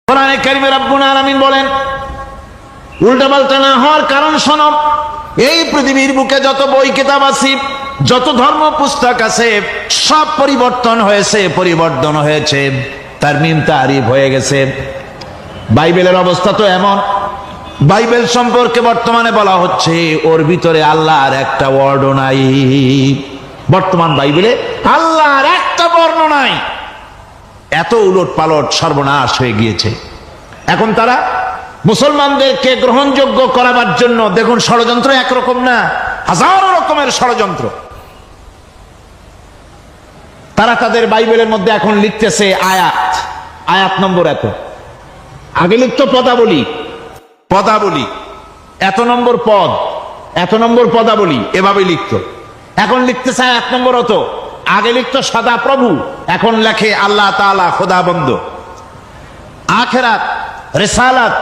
কোরআনে কারিমে রব্বুল আলামিন বলেন, উল্টাপাল্টা না হওয়ার কারণ শোনো। এই পৃথিবীর বুকে যত বই কিতাব আছে, যত ধর্ম পুস্তক আছে, সব পরিবর্তন হয়েছে, তারমিম তারিফ হয়ে গেছে। বাইবেলের অবস্থা তো এমন, বাইবেল সম্পর্কে বর্তমানে বলা হচ্ছে ওর ভিতরে আল্লাহর একটা ওয়ার্ডও নাই। বর্তমান বাইবেলে আল্লাহর একটা বর্ণ নাই। এত উলট পালট সর্বনাশ হয়ে গিয়েছে। এখন তারা মুসলমানদেরকে গ্রহণযোগ্য করাবার জন্য দেখুন, ষড়যন্ত্র একরকম না, হাজারো রকমের ষড়যন্ত্র। তারা তাদের বাইবেলের মধ্যে এখন লিখতেছে আয়াত নম্বর এত, আগে লিখত পদাবলী, এত নম্বর পদ, এত নম্বর পদাবলী, এভাবে লিখত। এখন লিখতেছে আয়াত নম্বর অত, আগে লিখত সদা প্রভু, এখন লেখে আল্লাহ তাআলা খোদাবন্দ। আখিরাত, রিসালাত,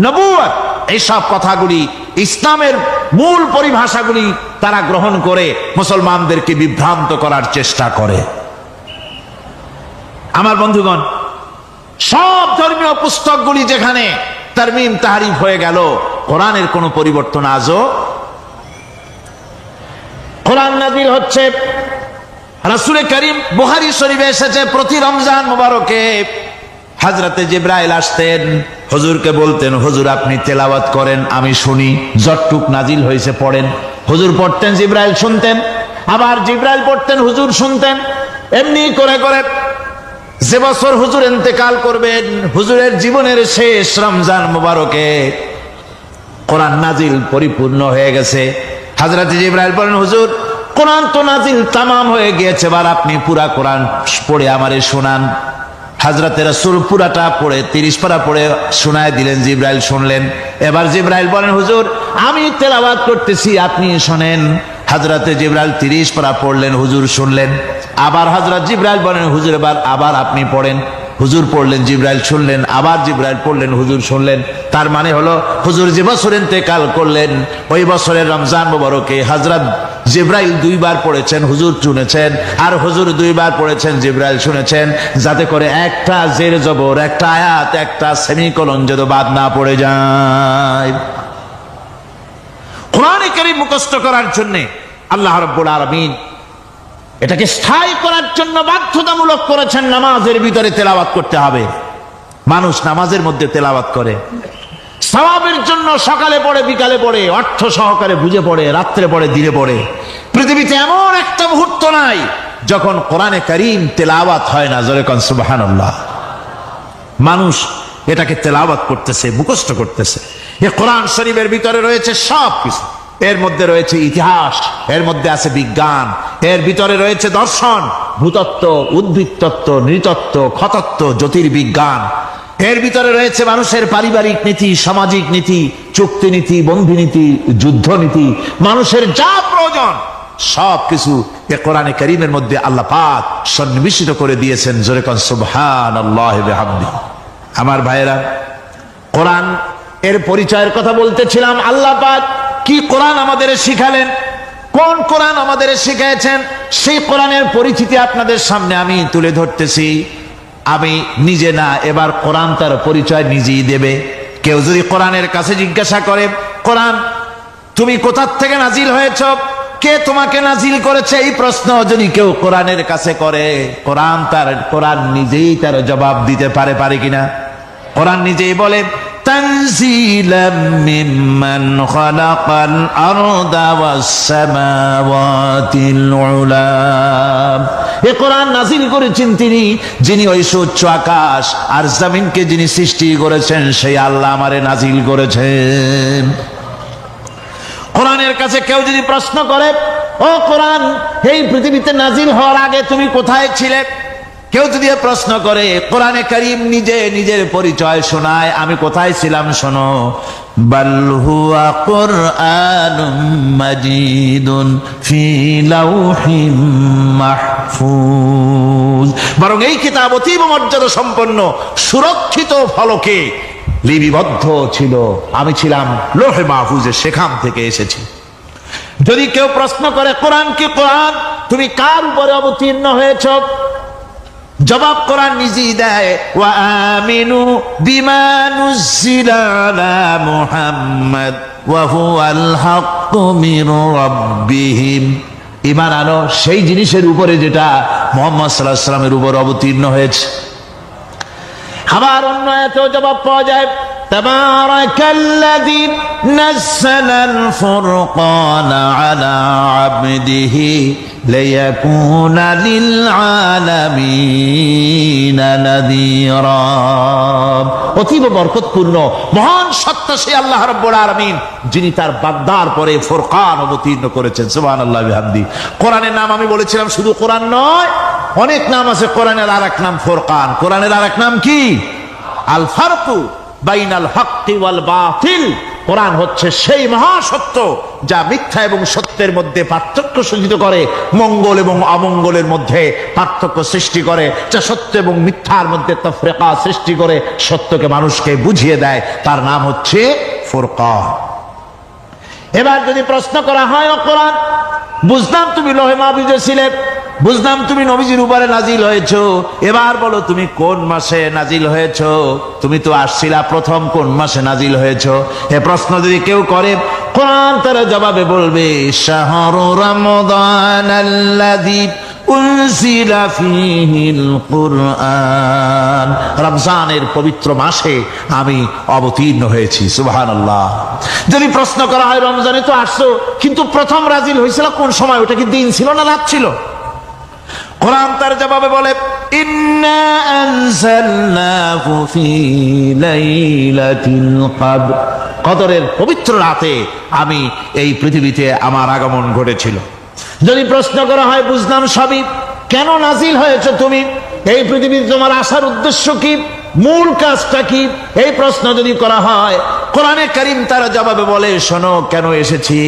নবুয়ত, এইসব কথাগুলি, ইসলামের মূল পরিভাষাগুলি তারা গ্রহণ করে মুসলমানদেরকে বিভ্রান্ত করার চেষ্টা করে। আমার বন্ধুগণ, সব ধর্মীয় পুস্তকগুলি যেখানে তারমিম তারিফ হয়ে গেল, কোরআনের কোনো পরিবর্তন আজও। কোরআন নাযিল হচ্ছে, রাসূল করিম বুখারী শরীফে এসেছে, প্রতি রমজান মুবারকে হযরতে জিবরাইল আসতেন, হুজুরকে বলতেন, হুজুর আপনি তেলাওয়াত করেন, আমি শুনি, যতটুক নাজিল হয়েছে পড়েন। হুজুর পড়তেন, জিবরাইল শুনতেন, আবার জিবরাইল পড়তেন, হুজুর শুনতেন। এমনি করে করে যে বছর হুজুর ইন্তেকাল করবেন, হুজুরের জীবনের শেষ রমজান মুবারকে কোরআন নাজিল পরিপূর্ণ হয়ে গেছে। হযরত জিবরাইল বলেন, হুজুর কোরআন তো নাজিল তামাম হয়ে গিয়েছে, এবার আপনি পুরা কোরআন পড়ে আমারে শোনান। হযরত রাসূল পুরাটা পড়ে 30 পারা পড়ে শোনায় দিলেন, জিবরাইল শুনলেন। এবার জিবরাইল বলেন, হুজুর আমি তেলাওয়াত করতেছি, আপনি শোনেন। হযরত জিবরাইল 30 পারা পড়লেন, হুজুর শুনলেন। আবার হযরত জিবরাইল বলেন, হুজুর আবার আপনি পড়েন। হুজুর পড়লেন, জিবরাইল শুনলেন, আবার জিবরাইল পড়লেন, হুজুর শুনলেন। তার মানে হলো, হুজুর যে বছর ইন্তেকাল করলেন, ওই বছরের রমজান মুবারকে হযরত জিবরাইল 2 বার পড়েছেন, হুজুর শুনেছেন, আর হুজুর 2 বার পড়েছেন, জিবরাইল শুনেছেন, যাতে করে একটা জের জবর, একটা আয়াত, একটা সেমিকোলন যেন বাদ না পড়ে যায়। কোরআনে কারীম মুখস্থ করার জন্য আল্লাহ রাব্বুল আলামিন এটাকে স্থায়ী করার জন্য বাধ্যতামূলক করেছেন, নামাজের ভিতরে তেলাওয়াত করতে হবে। মানুষ নামাজের মধ্যে তেলাওয়াত করে সওয়াবের জন্য, সকালে পড়ে, বিকালে পড়ে, অর্থ সহকারে বুঝে পড়ে, রাত্রে পড়ে, দিনে পড়ে। পৃথিবীতে এমন একটা মুহূর্ত নাই যখন কোরআনে কারীম তেলাওয়াত হয় না। জোরে কোন সুবহানাল্লাহ। মানুষ এটাকে তেলাওয়াত করতেছে, মুখস্থ করতেছে। এই কোরআন শরীফের ভিতরে রয়েছে সব কিছু। এর মধ্যে রয়েছে ইতিহাস, এর মধ্যে আছে বিজ্ঞান, এর ভিতরে রয়েছে দর্শন, ভূতত্ত্ব, উদ্ভিদতত্ত্ব, নৃতত্ত্ব, খতত্ত্ব, জ্যোতির্বিজ্ঞান। এর ভিতরে রয়েছে মানুষের পারিবারিক নীতি, সামাজিক নীতি, চুক্তি নীতি, বন্ধু নীতি, যুদ্ধ নীতি, মানুষের যা প্রয়োজন সব কিছু এ কোরআনে কারীমের মধ্যে আল্লাহ পাক সন্নিবেশিত করে দিয়েছেন। জোরে কোন সুবহানাল্লাহি ওয়া বিহামদিহি। আমার ভাইয়েরা, কোরআন এর পরিচয়ের কথা বলতেছিলাম। আল্লাহ পাক কি কোরআন আমাদের শিখালেন, কোন কোরআন আমাদের শিখিয়েছেন, সেই কোরআনের পরিচিতি আপনাদের সামনে আমি তুলে ধরতেছি। আমি নিজে না, এবার কোরআন তার পরিচয় নিজেই দেবে। কেউ যদি কোরআনের কাছে জিজ্ঞাসা করে, কোরআন তুমি কোথা থেকে নাজিল হয়েছ, কে তোমাকে নাজিল করেছে, এই প্রশ্ন যদি কেউ কোরআনের কাছে করে, কোরআন নিজেই তার জবাব দিতে পারে কিনা? কোরআন নিজেই বলে, তানজিলাম মিম্মান খালাকাল আরদা ওয়াস সামাওয়াতিল উলা। এই কোরআন নাজিল করেছেন তিনি, যিনি ওই সুউচ্চ আকাশ আর জমিনকে যিনি সৃষ্টি করেছেন, সেই আল্লাহ আমারে নাজিল করেছেন। কোরআনের কাছে কেউ যদি প্রশ্ন করে, ও কোরআন এই পৃথিবীতে নাজিল হওয়ার আগে তুমি কোথায় ছিলে, কেউ যদি প্রশ্ন করে, কোরআনে কারীম নিজে নিজের পরিচয় শোনায়, আমি কোথায় ছিলাম শোনো। বাল হুয়া কুরআনুম মাজিদুন ফি লাউহিম মাহফুজ। বরং এই কিতাব অতীব মর্যাদা সম্পন্ন, সুরক্ষিত ফলকে লিপিবদ্ধ ছিল। আমি ছিলাম লৌহে মাহফুজে, সেখান থেকে এসেছি। যদি কেউ প্রশ্ন করে, কোরআন কি কোরআন তুমি কার উপরে অবতীর্ণ হয়েছ, জবাব কোরআন নিজেই দেয়, ওয়া আমিনু বিমা নুজিলা আলা মুহাম্মাদ ওয়া হুয়াল হাক্কু মির রাব্বিহিম। ঈমান আনো সেই জিনিসের উপরে যেটা মুহাম্মদ সাল্লাল্লাহু আলাইহি ওয়াসাল্লামের উপর অবতীর্ণ হয়েছে। আবার অন্য আয়াতেও জবাব পাওয়া যায়, তাবারাকাল্লাযী নাযালাল ফুরকানা আলা আবদিহি লিয়াকুনা লিল আলামিনা নাযীরা। অতীব বরকতপূর্ণ মহান সত্তা সেই আল্লাহ রাব্বুল আলামিন, যিনি তার বান্দার পরে ফুরকান অবতীর্ণ করেছেন। সুবহানাল্লাহি ওয়া বিহামদি। কোরআনের নাম আমি বলেছিলাম শুধু কোরআন নয়, অনেক নাম আছে। কোরআনের আরেক নাম ফুরকান। কোরআনের আরেক নাম কি? আল ফারকু বাইনাল হক্কি ওয়াল বাতিল। কোরআন হচ্ছে সেই মহাসত্য যা মিথ্যা এবং সত্যের মধ্যে পার্থক্য সূচিত করে, মঙ্গল এবং অমঙ্গলের মধ্যে পার্থক্য সৃষ্টি করে, যা সত্য এবং মিথ্যার মধ্যে তাফরিকা সৃষ্টি করে, সত্যকে মানুষকে বুঝিয়ে দেয়। তার নাম হচ্ছে ফুরকান। এবার যদি প্রশ্ন করা হয়, ও কোরআন, বুঝলাম তুমি লৌহে মাহফুজে ছিলে, বুঝলাম তুমি নবীজির উপরে নাজিল হয়েছো, এবার বলো তুমি কোন মাসে নাজিল হয়েছো? তুমি তো আসছিলা প্রথম কোন মাসে নাজিল হয়েছো? এ প্রশ্ন যদি কেউ করে, কোরআন তার জবাবে বলবে, শাহরু রমাদানাল্লাযী উনজিলা ফীহিল কুরআন। রমজানের পবিত্র মাসে আমি অবতীর্ণ হয়েছি। সুবহানাল্লাহ। যদি প্রশ্ন করা হয়, রমজানে তো আসছো, কিন্তু প্রথম নাজিল হয়েছিল কোন সময়? ওটা কি দিন ছিল না রাত ছিল? কোরআন তার জবাবে বলে, ইন্না আনজালনাহু ফী লাইলাতিল কদর। কদরের পবিত্র রাতে আমি এই পৃথিবীতে আমার আগমন ঘটেছিল। যদি প্রশ্ন করা হয়, বুঝলাম সবই, কেন নাজিল হয়েছে তুমি? এই পৃথিবীতে তোমার আসার উদ্দেশ্য কি? মূল কাজটা কি? এই প্রশ্ন যদি করা হয়, কোরআনে কারীম তার জবাবে বলে, শোনো কেন এসেছি।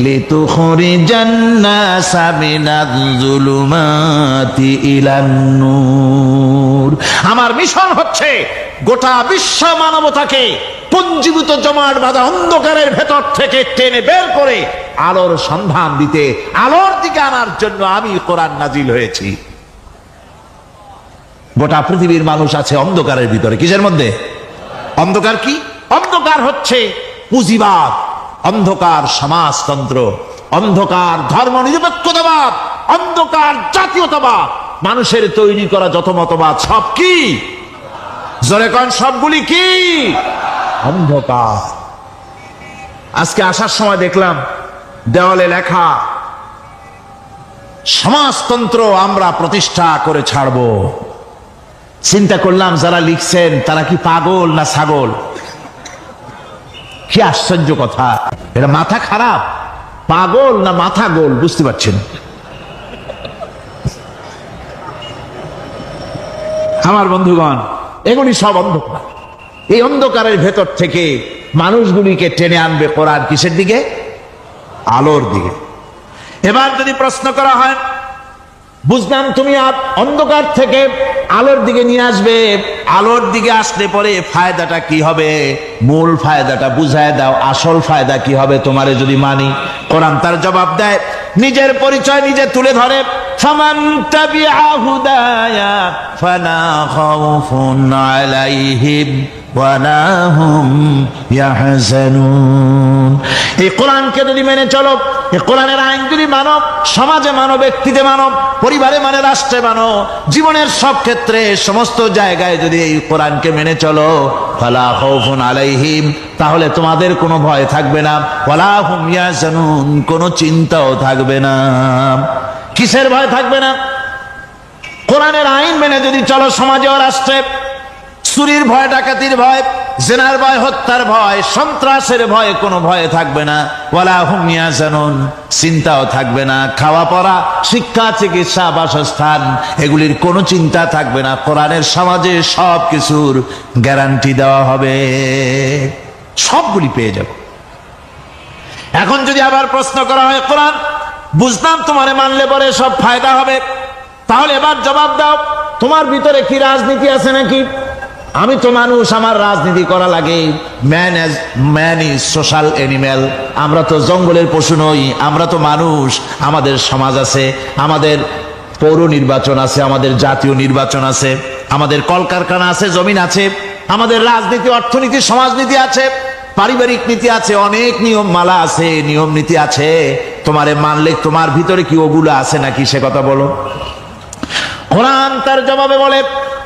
লিতুখরিজান নাসা মিনাজ যুলুমাতি ইলান নূর। আমার মিশন হচ্ছে গোটা বিশ্ব মানবতাকে পুঞ্জীভূত জমাট বাঁধা অন্ধকারের ভেতর থেকে টেনে বের করে আলোর সন্ধান দিতে, আলোর দিকে আনার জন্য আমি কোরআন নাজিল হয়েছি। গোটা পৃথিবীর মানুষ আছে অন্ধকারের ভিতরে। কিসের মধ্যে? অন্ধকার কি? অন্ধকার হচ্ছে পুঁজিবাদ, অন্ধকার সমাজতন্ত্র, অন্ধকার ধর্ম নিরপেক্ষতাবাদ, অন্ধকার জাতীয়তাবাদ। মানুষের তৈরি করা যত মতবাদ সব কি? জোরে কোন, সবগুলি কি? অন্ধকার। আজকে আসার সময় দেখলাম দেওয়ালে লেখা, সমাজতন্ত্র আমরা প্রতিষ্ঠা করে ছাড়বো। চিন্তা করলাম যারা লিখছেন তারা কি পাগল না ছাগল? কি আশ্চর্য কথা! এটা মাথা খারাপ, পাগল না মাথা গোল বুঝতে পারছেন? আমার বন্ধুগণ, এগুলি সব অন্ধকার। এই অন্ধকারের ভেতর থেকে মানুষগুলিকে টেনে আনবে কোরআন কিসের দিকে? আলোর দিকে। এবার যদি প্রশ্ন করা হয়, বুঝলাম তুমি অন্ধকার থেকে আলোর দিকে নিয়ে আসবে, আলোর দিকে আসলে পরে ফায়দাটা কি হবে? মূল ফায়দাটা বুঝায় দাও, আসল ফায়দা কি হবে তোমারে যদি মানি? কোরআন তার জবাব দেয়, নিজের পরিচয় নিজে তুলে ধরে, ফামান তাবিআ হুদায়া ফালা খাউফুন আলাইহিম ওয়ালা হুম ইয়াহজানুন। এই কোরআনকে যদি মেনে চলো, এই কোরআনের আইন যদি মানো, সমাজে মানো, ব্যক্তিতে মানো, পরিবারে মানে, রাষ্ট্রে মানো, জীবনের সব ক্ষেত্রে সমস্ত জায়গায় যদি এই কোরআনকে মেনে চলো, ফালা খাউফুন আলাইহিম, তাহলে তোমাদের কোনো ভয় থাকবে না, ওয়ালা হুম ইয়াহজানুন, কোনো চিন্তাও থাকবে না। কিসের ভয় থাকবে না? কোরআনের আইন মেনে যদি চলো সমাজে ও রাষ্ট্রে, চুরির ভয়, ডাকাতির ভয়, জেনার ভয়, হত্যার ভয়, সন্ত্রাসের ভয়, কোনো ভয় থাকবে না। ওয়ালা হুম ইয়াহজানুন, চিন্তাও থাকবে না। খাওয়া পড়া, শিক্ষা, চিকিৎসা, বাসস্থান, এগুলির কোনো চিন্তা থাকবে না। কোরআনের সমাজে সব কিছুর গ্যারান্টি দেওয়া হবে, সবগুলি পেয়ে যাব। এখন যদি আবার প্রশ্ন করা হয়, কোরআন বুঝলাম তোমারে মানলে পরে সব ফায়দা হবে, তাহলে এবার জবাব দাও, তোমার ভিতরে কি রাজনীতি আছে নাকি? আমি তো মানুষ, আমার রাজনীতি করা লাগে। Man is social animal. আমরা তো জঙ্গলের পশু নই, আমরা তো মানুষ, আমাদের সমাজ আছে, আমাদের পৌর নির্বাচন আছে, আমাদের জাতীয় নির্বাচন আছে, আমাদের কলকারখানা আছে, জমিন আছে, আমাদের রাজনীতি, অর্থনীতি, সমাজনীতি আছে, পারিবারিক নীতি আছে, অনেক নিয়ম মালা আছে, নিয়ম নীতি আছে। তোমারে মানলে তোমার ভিতরে কি ওগুলো আছে নাকি সে কথা বলো। কোরআন তার জবাবে বলে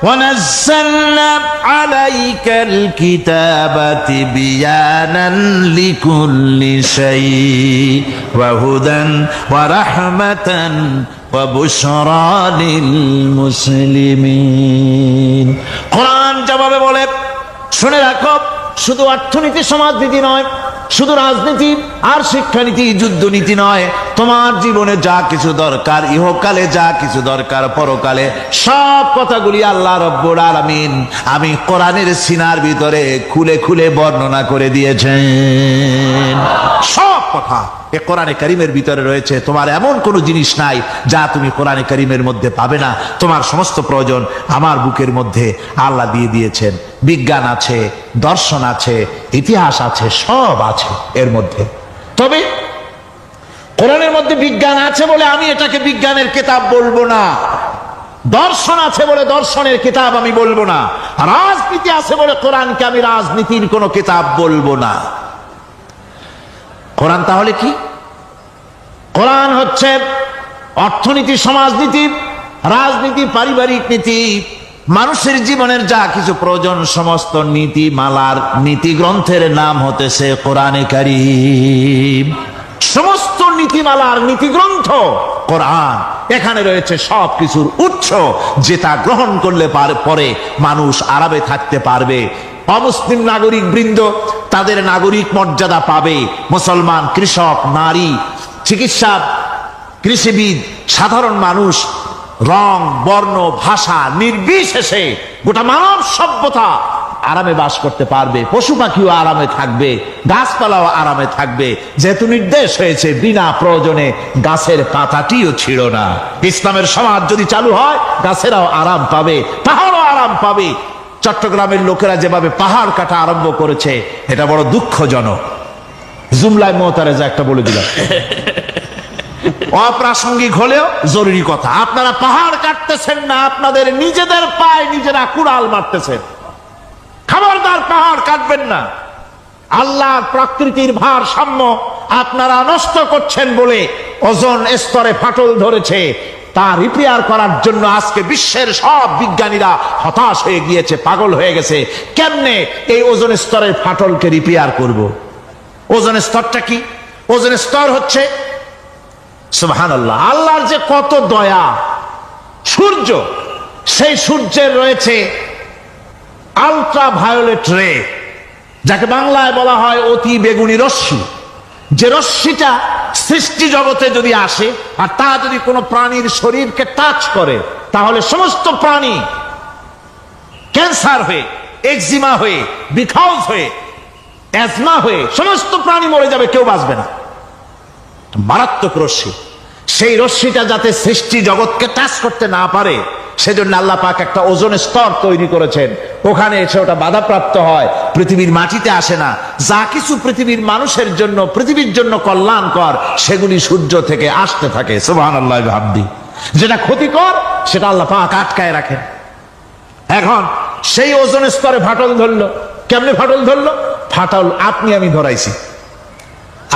وَنَزَّلْنَا عَلَيْكَ الْكِتَابَ تِبْيَانًا لِكُلِّ شَيْءٍ وَهُدًى وَرَحْمَةً وَبُشْرَى لِلْمُسْلِمِينَ। কোরআন জবাবে বলে শুনে রাখো, শুধু অর্থনীতি সমাজনীতি নয়, শুধু রাজনীতি আর শিক্ষানীতি যুদ্ধনীতি নয়, তোমার জীবনে যা কিছু দরকার, ইহকালে যা কিছু দরকার, পরকালে সব কথাগুলি আল্লাহ রব্বুল আলামিন আমি কোরআনের সিনার ভিতরে খুলে খুলে বর্ণনা করে দিয়েছেন। সব কথা এ কোরআনে কারীমের ভিতরে রয়েছে। তোমার এমন কোন জিনিস নাই যা তুমি কোরআনে কারীমের মধ্যে পাবে না। তোমার সমস্ত প্রয়োজন আমার বুকের মধ্যে আল্লাহ দিয়ে দিয়েছেন। বিজ্ঞান আছে, দর্শন আছে, ইতিহাস আছে, সব আছে এর মধ্যে। তবে কোরআনের মধ্যে বিজ্ঞান আছে বলে আমি এটাকে বিজ্ঞানের কিতাব বলবো না, দর্শন আছে বলে দর্শনের কিতাব আমি বলবো না, রাজনীতি আছে বলে কোরআনকে আমি রাজনীতির কোনো কিতাব বলবো না। কোরআন তাহলে কি? কোরআন হচ্ছে অর্থনীতি, সমাজনীতি, রাজনীতি, পারিবারিক নীতি, মানুষের জীবনের যা কিছু প্রয়োজন, সমস্ত নীতি মালার নীতি গ্রন্থের নাম হতেছে কোরআনে কারীম। সমস্ত নীতিমালার নীতি গ্রন্থ কোরআন। এখানে রয়েছে সব কিছুর উৎস, যেটা গ্রহণ করলে পরে মানুষ আরামে থাকতে পারবে। অমুসলিম নাগরিক বৃন্দ তাদের নাগরিক মর্যাদা পাবে। মুসলমান, কৃষক, নারী, চিকিৎসা, কৃষিবিদ, সাধারণ মানুষ, রং, বর্ণ, ভাষা নির্বিশেষে গোটা মানব সভ্যতা আরামে বাস করতে পারবে। পশু পাখিও আরামে থাকবে, গাছপালাও আরামে থাকবে, যেহেতু নির্দেশ হয়েছে বিনা প্রয়োজনে গাছের পাতাটিও ছিঁড়ো না। ইসলামের সমাজ যদি চালু হয়, গাছেরাও আরাম পাবে, পাহাড়ও আরাম পাবে। চট্টগ্রামের লোকেরা যেভাবে পাহাড় কাটা আরম্ভ করেছে, এটা বড় দুঃখজনক। জুমলায় মোতারেজা একটা বলে দিলাম, অপ্রাসঙ্গিক হলেও জরুরি কথা। আপনারা পাহাড় কাটতেছেন না, আপনাদের নিজেদের পায়ে নিজেরা কুড়াল মারতেছেন। খবরদার পাহাড় কাটবেন না। আল্লাহর প্রকৃতির ভারসাম্য আপনারা নষ্ট করছেন বলে ওজোন স্তরে ফাটল ধরেছে। তা রিপেয়ার করার জন্য আজকে বিশ্বের সব বিজ্ঞানীরা হতাশ হয়ে গিয়েছে, পাগল হয়ে গেছে। কেমনে এই ওজোন স্তরের ফাটলকে রিপেয়ার করব? ওজোন স্তরটা কি? ওজোন স্তর হচ্ছে সুবহানাল্লাহ, আল্লাহর যে কত দয়া। সূর্য, সেই সূর্যের রয়েছে আলট্রা ভায়োলেট রে, যাকে বাংলায় বলা হয় অতি বেগুনি রশ্মি। যে রশ্মিটা সৃষ্টি জগতে যদি আসে আর তা যদি কোনো প্রাণীর শরীরকে টাচ করে, তাহলে সমস্ত প্রাণী ক্যান্সার হয়ে, এক্সিমা হয়ে, বিখাউজ হয়ে, অ্যাজমা হয়ে সমস্ত প্রাণী মরে যাবে, কেউ বাঁচবে না। মারাত্মক রশ্মি। সেই রশ্মিটা যাতে সৃষ্টি জগৎকে টাচ করতে না পারে, সেজন্য আল্লাহ পাক একটা ওজোন স্তর তৈরি করেছেন। ওখানে এসে ওটা বাধাপ্রাপ্ত হয়, পৃথিবীর মাটিতে আসে না। যা কিছু পৃথিবীর মানুষের জন্য, পৃথিবীর জন্য কল্যাণকর, সেগুলি সূর্য থেকে আসতে থাকে। সুবহানাল্লাহ বিহামদি। যেটা ক্ষতিকর, সেটা আল্লাহ পাক আটকায় রাখেন। এখন সেই ওজোন স্তরে ফাটল ধরলো। কেমনে ফাটল ধরলো? ফাটল আপনি আমি ধরাইছি।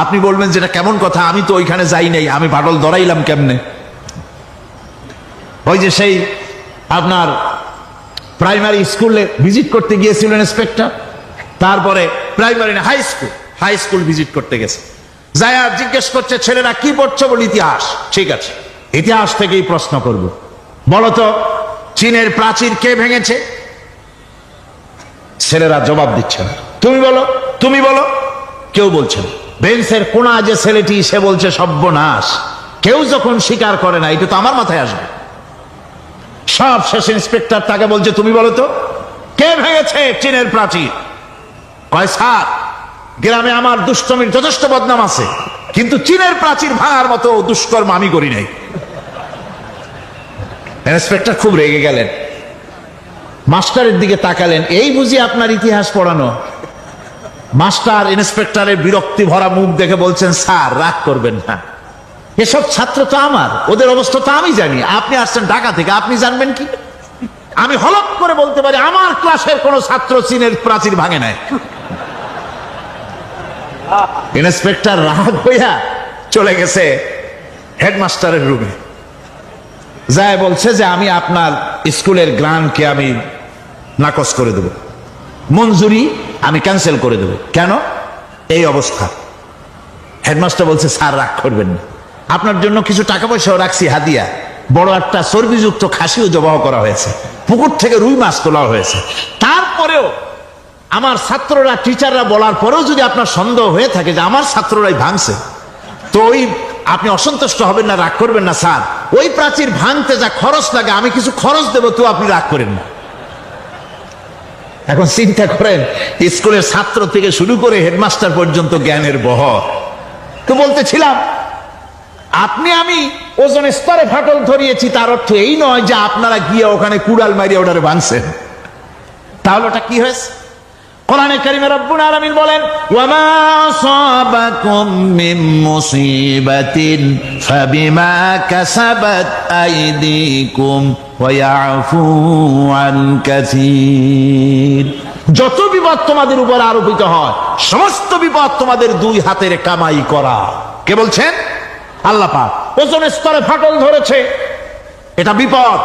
আপনি বলবেন যেটা কেমন কথা, আমি তো ওইখানে যাই নাই, আমি ফাটল ধরাইলাম কেমনে? ওই যে সেই আপনার প্রাইমারি স্কুলে ভিজিট করতে গিয়েছিলেন ইন্সপেক্টর, তারপরে প্রাইমারি না হাই স্কুল ভিজিট করতে গেছে, যাই আর জিজ্ঞেস করছে ছেলেরা কি পড়ছো? বল ইতিহাস। ঠিক আছে, ইতিহাস থেকেই প্রশ্ন করব। বলতো চীনের প্রাচীর কে ভেঙেছে? ছেলেরা জবাব দিচ্ছে না। তুমি বলো, তুমি বলো। কেউ বলছে না। বেঞ্চের কোনা যে ছেলেটি, সে বলছে সর্বনাশ। কেউ যখন স্বীকার করে না, এটা তো আমার মাথায় আসবে। সব শেষ ইন্সপেক্টর তাকে বলছে তুমি বলো তো কে ভেঙেছে চীনের প্রাচীর? কয় স্যার, গ্রামে আমার দুষ্টমির যথেষ্ট বদনাম আছে, কিন্তু চীনের প্রাচীর ভাঙার মতো দুষ্কর্ম আমি করি নাই। ইন্সপেক্টর খুব রেগে গেলেন, মাস্টারের দিকে তাকালেন, এই বুঝি আপনার ইতিহাস পড়ানো? মাস্টার ইন্সপেক্টরের বিরক্তি ভরা মুখ দেখে বলছেন স্যার রাগ করবেন না, এসব ছাত্র তো আমার, ওদের অবস্থা তো আমি জানি। আপনি আসছেন ঢাকা থেকে, আপনি জানবেন কি? আমি হলপ করে বলতে পারি আমার ক্লাসের কোন ছাত্র চীনের প্রাচীর ভাঙে নাই। ইন্সপেক্টর রাগ হইয়া চলে গেছে হেডমাস্টারের রুমে, যায় বলছে যে আমি আপনার স্কুলের গ্রান্টকে আমি নাকচ করে দেব, মঞ্জুরি আমি ক্যান্সেল করে দেব। কেন? এই অবস্থা। হেডমাস্টার বলছে স্যার রাগ করবেন না, আপনার জন্য কিছু টাকা পয়সাও রাখছি হাদিয়া, বড় একটা চর্বিযুক্ত খাসিও জবাহ করা হয়েছে, পুকুর থেকে রুই মাছ তোলা হয়েছে। তারপরেও আমার ছাত্ররা, টিচাররা বলার পরেও যদি আপনার সন্দেহ হয়ে থাকে যে আমার ছাত্ররাই ভাঙছে, তো ওই আপনি অসন্তুষ্ট হবেন না, রাগ করবেন না। স্যার ওই প্রাচীর ভাঙতে যা খরচ লাগে আমি কিছু খরচ দেবো, তো আপনি রাগ করেন না। এখন চিন্তা করেন, স্কুলের ছাত্র থেকে শুরু করে হেডমাস্টার পর্যন্ত জ্ঞানের বহর। তো বলতেছিলাম, আপনি আমি ওজন স্তরে ফাটল ধরিয়েছি, তার অর্থ এই নয় যে আপনারা গিয়ে ওখানে কুড়াল মারিয়ে ওটারে ভাঙছেন। তাহলে ওটা কি হয়েছে? কোরআনে কারিমে রব্বুল আলামিন বলেন, ওয়ামা আসাবাকুম মিন মুসিবাতিন ফাবিমা কাসাবাত আইদিকুম ওয়া ইয়াফু আন কাসীর। যত বিপদ তোমাদের উপর আরোপিত হয়, সমস্ত বিপদ তোমাদের দুই হাতের কামাই করা। কে বলছেন? আল্লাহ পাক। ওজন স্তরে ফাটল ধরেছে, এটা বিপদ,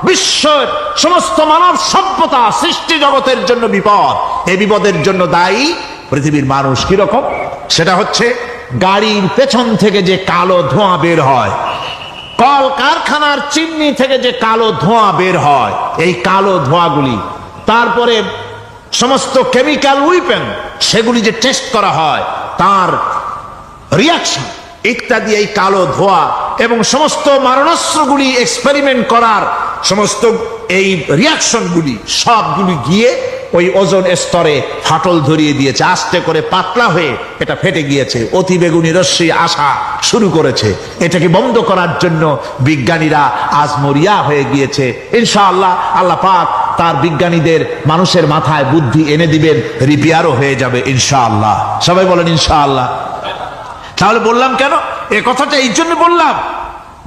বিশ্বের সমস্ত মানব সভ্যতা সৃষ্টি জগতের জন্য বিপদ। এই বিপদের জন্য দায়ী পৃথিবীর মানুষ। কিরকম? সেটা হচ্ছে গাড়ির পেছন থেকে যে কালো ধোঁয়া বের হয়, কল কারখানার চিমনি থেকে যে কালো ধোঁয়া বের হয়, এই কালো ধোঁয়াগুলি, তারপরে সমস্ত কেমিক্যাল উইপেন সেগুলি যে টেস্ট করা হয়, তার রিয়াকশন ইত্যাদি, এই কালো ধোঁয়া এবং সমস্ত মারণাস্ত্রগুলি এক্সপেরিমেন্ট করার সমস্ত এই রিয়াকশনগুলি সবগুলি গিয়ে ওই ওজন স্তরে ফাটল ধরিয়ে দিয়েছে। আস্তে করে পাতলা হয়ে এটা ফেটে গিয়েছে, অতি বেগুনি রশ্মি আসা শুরু করেছে। এটাকে বন্ধ করার জন্য বিজ্ঞানীরা আজ মরিয়া হয়ে গিয়েছে। ইনশাআল্লাহ আল্লাহ পাক তার বিজ্ঞানীদের মানুষের মাথায় বুদ্ধি এনে দিবেন, রিপেয়ারও হয়ে যাবে ইনশাআল্লাহ। সবাই বলেন ইনশাআল্লাহ। তাহলে বললাম কেন এ কথাটা? এই জন্য বললাম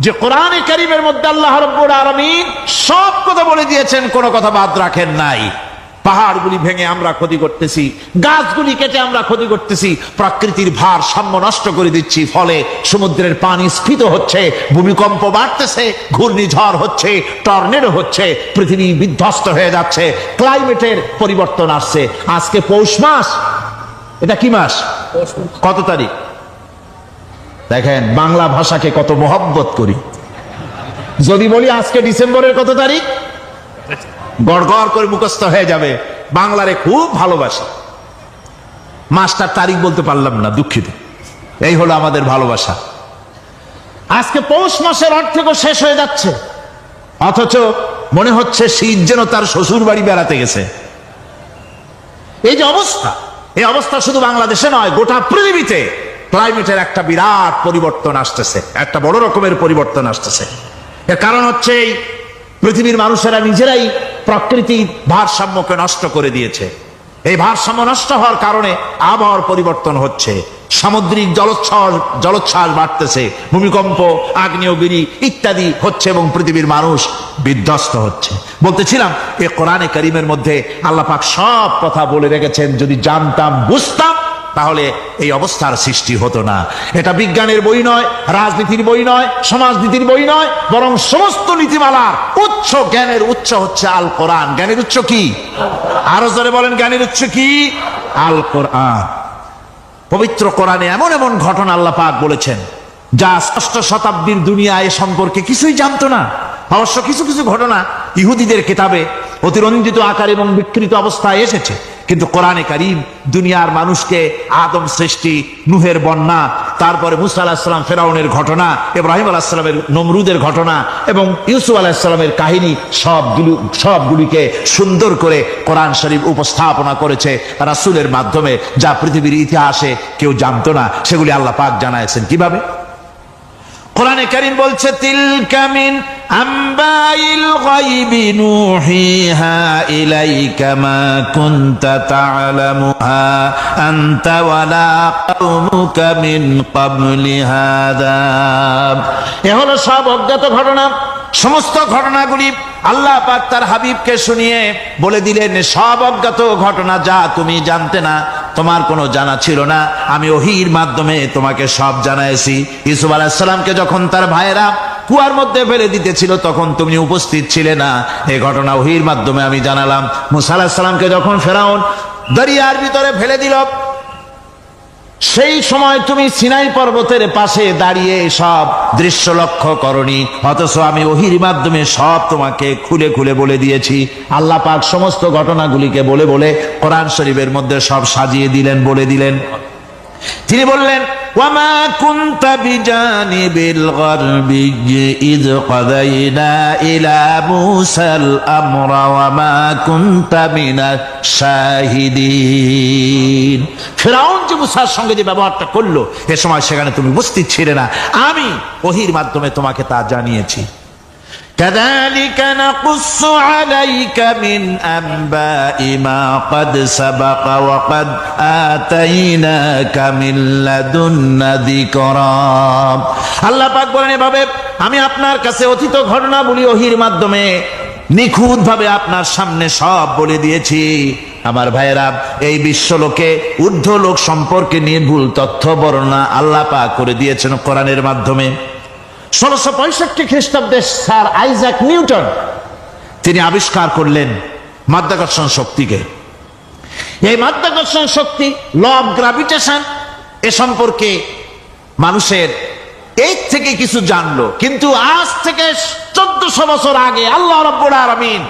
যে কোরআনে কারীমের মধ্যে আল্লাহ রাব্বুল আলামিন সব কথা বলে দিয়েছেন, কোনো কথা বাদ রাখেন নাই। পাহাড়গুলি ভেঙে আমরা ক্ষতি করতেছি, গাছগুলি কেটে আমরা ক্ষতি করতেছি, প্রকৃতির ভারসাম্য নষ্ট করে দিচ্ছি, ফলে সমুদ্রের পানি স্ফীত হচ্ছে, ভূমিকম্প বাড়তেছে, ঘূর্ণিঝড় হচ্ছে, টর্নেডো হচ্ছে, পৃথিবী বিধ্বস্ত হয়ে যাচ্ছে, ক্লাইমেটের পরিবর্তন আসছে। আজকে পৌষ মাস, এটা কি মাস? কত তারিখ? দেখেন বাংলা ভাষাকে কত মহব্বত করি। যদি বলি আজকে ডিসেম্বরের কত তারিখ, গড় গড় করে মুখস্থ হয়ে যাবে। বাংলারে খুব ভালোবাসি, মাসটার তারিখ বলতে পারলাম না, দুঃখিত। এই হলো আমাদের ভালোবাসা। আজকে পৌষ মাসের অর্ধেকও শেষ হয়ে যাচ্ছে, অথচ মনে হচ্ছে শীত যেন তার শ্বশুর বাড়ি বেড়াতে গেছে। এই যে অবস্থা, এই অবস্থা শুধু বাংলাদেশে নয়, গোটা পৃথিবীতে ক্লাইমেটের একটা বিরাট পরিবর্তন আসতেছে, একটা বড় রকমের পরিবর্তন আসতেছে। এর কারণ হচ্ছে এই পৃথিবীর মানুষেরা নিজেরাই প্রকৃতির ভারসাম্যকে নষ্ট করে দিয়েছে। এই ভারসাম্য নষ্ট হওয়ার কারণে আবহাওয়ার পরিবর্তন হচ্ছে, সামুদ্রিক জলোচ্ছ্বাস বাড়তেছে, ভূমিকম্প, আগ্নেয়গিরি ইত্যাদি হচ্ছে এবং পৃথিবীর মানুষ বিধ্বস্ত হচ্ছে। বলতেছিলাম এই কোরআনে কারীমের মধ্যে আল্লাহ পাক সব কথা বলে রেখেছেন। যদি জানতাম, বুঝতাম, তাহলে এই অবস্থার সৃষ্টি হতো না। এটা বিজ্ঞানের বই নয়, রাজনীতির বই নয়, সমাজনীতির বই নয়, বরং সমস্ত নীতিমালার উচ্চ, জ্ঞানের উচ্চ হচ্ছে আল কোরআন। জ্ঞানের উচ্চ কি? আরো জোরে বলেন, জ্ঞানের উচ্চ কি? আল কোরআন। পবিত্র কোরআনে এমন এমন ঘটনা আল্লাহ পাক বলেছেন যা ষষ্ঠ শতাব্দীর দুনিয়া এ সম্পর্কে কিছুই জানতো না। অবশ্য কিছু কিছু ঘটনা ইহুদিদের কিতাবে অতিরঞ্জিত আকার এবং বিকৃত অবস্থায় এসেছে, কিন্তু কোরআনে কারীম দুনিয়ার মানুষকে আদম সৃষ্টি, নূহের বন্যা, তারপরে মুসা আলাইহিস সালাম ফেরাউনের ঘটনা, ইব্রাহিম আলাইহিস সালামের নমরুদের ঘটনা এবং ইউসুফ আলাইহিস সালামের কাহিনী সবগুলিকে সুন্দর করে কোরআন শরীফ উপস্থাপনা করেছে রাসূলের মাধ্যমে, যা পৃথিবীর ইতিহাসে কেউ জানতো না। সেগুলি আল্লাহ পাক জানাইছেন কিভাবে? কোরআনে কারীম বলছে, তিলকা মিন আম্বাইল গায়বি নুহিহা ইলাইকা মা কুনতা তা'লামুহা আনতা ওয়ালা কওমুকা মিন ক্বাবলি হাদা। এ হলো সব অজ্ঞাত ঘটনা। সমস্ত ঘটনাগুলি আল্লাহ পাক তার হাবিবকে শুনিয়ে বলে দিলেন, সব অজ্ঞাত ঘটনা যা তুমি জানতে না, তোমার কোনো জানা ছিল না, আমি ওহীর মাধ্যমে তোমাকে সব জানাইছি। ইউসুফ আলাইহিস সালামকে যখন তার ভাইয়েরা কুয়ার মধ্যে ফেলে দিতেছিল তখন তুমি উপস্থিত ছিলে না, এই ঘটনা ওহীর মাধ্যমে আমি জানালাম। মুসা আলাইহিস সালামকে যখন ফেরাউন দরিয়ার ভিতরে ফেলে দিল, সেই সময় তুমি সিনাই পর্বতের পাশে দাঁড়িয়ে সব দৃশ্য লক্ষ্য করনি, অথচ আমি ওহীর মাধ্যমে সব তোমাকে খুলে খুলে বলে দিয়েছি। আল্লাহ পাক সমস্ত ঘটনাগুলিকে বলে বলে কোরআন শরীফের মধ্যে সব সাজিয়ে দিলেন, বলে দিলেন। তিনি বললেন, ওয়ামা কুনতা বিজানিবিল গারবিয়্যি ইয কাদাইনা ইলা মূসাল আমরা ওয়ামা কুনতা মিনাশ শাহিদিন। ফিরআউন যে মূসার সঙ্গে যে ব্যবহারটা করলো, এ সময় সেখানে তুমি উপস্থিত ছিলে না, আমি ওহীর মাধ্যমে তোমাকে তা জানিয়েছি। كذلك نقص عليك من أنباء ما قد سبق وقد آتيناك من لدنا ذكرا। আল্লাহ পাক বলেন, এভাবে আমি আপনার কাছে অতীত ঘটনাবলী ওহীর মাধ্যমে নিখুঁত ভাবে আপনার সামনে সব বলে দিয়েছি। আমার ভাইয়েরা, এই বিশ্বলোকে ঊর্ধ্ব লোক সম্পর্কে নিয়ে ভুল তথ্য বর্ণনা আল্লাহ পাক করে দিয়েছেন কোরআনের মাধ্যমে। 1665 খ্রিস্টাব্দে স্যার আইজাক নিউটন তিনি আবিষ্কার করলেন মাধ্যাকর্ষণ শক্তিকে। এই মাধ্যাকর্ষণ শক্তি, ল অফ গ্রাভিটেশন, এ সম্পর্কে মানুষের এই থেকে কিছু জানলো, কিন্তু আজ থেকে 1400 বছর আগে আল্লাহ রাব্বুল আলামিন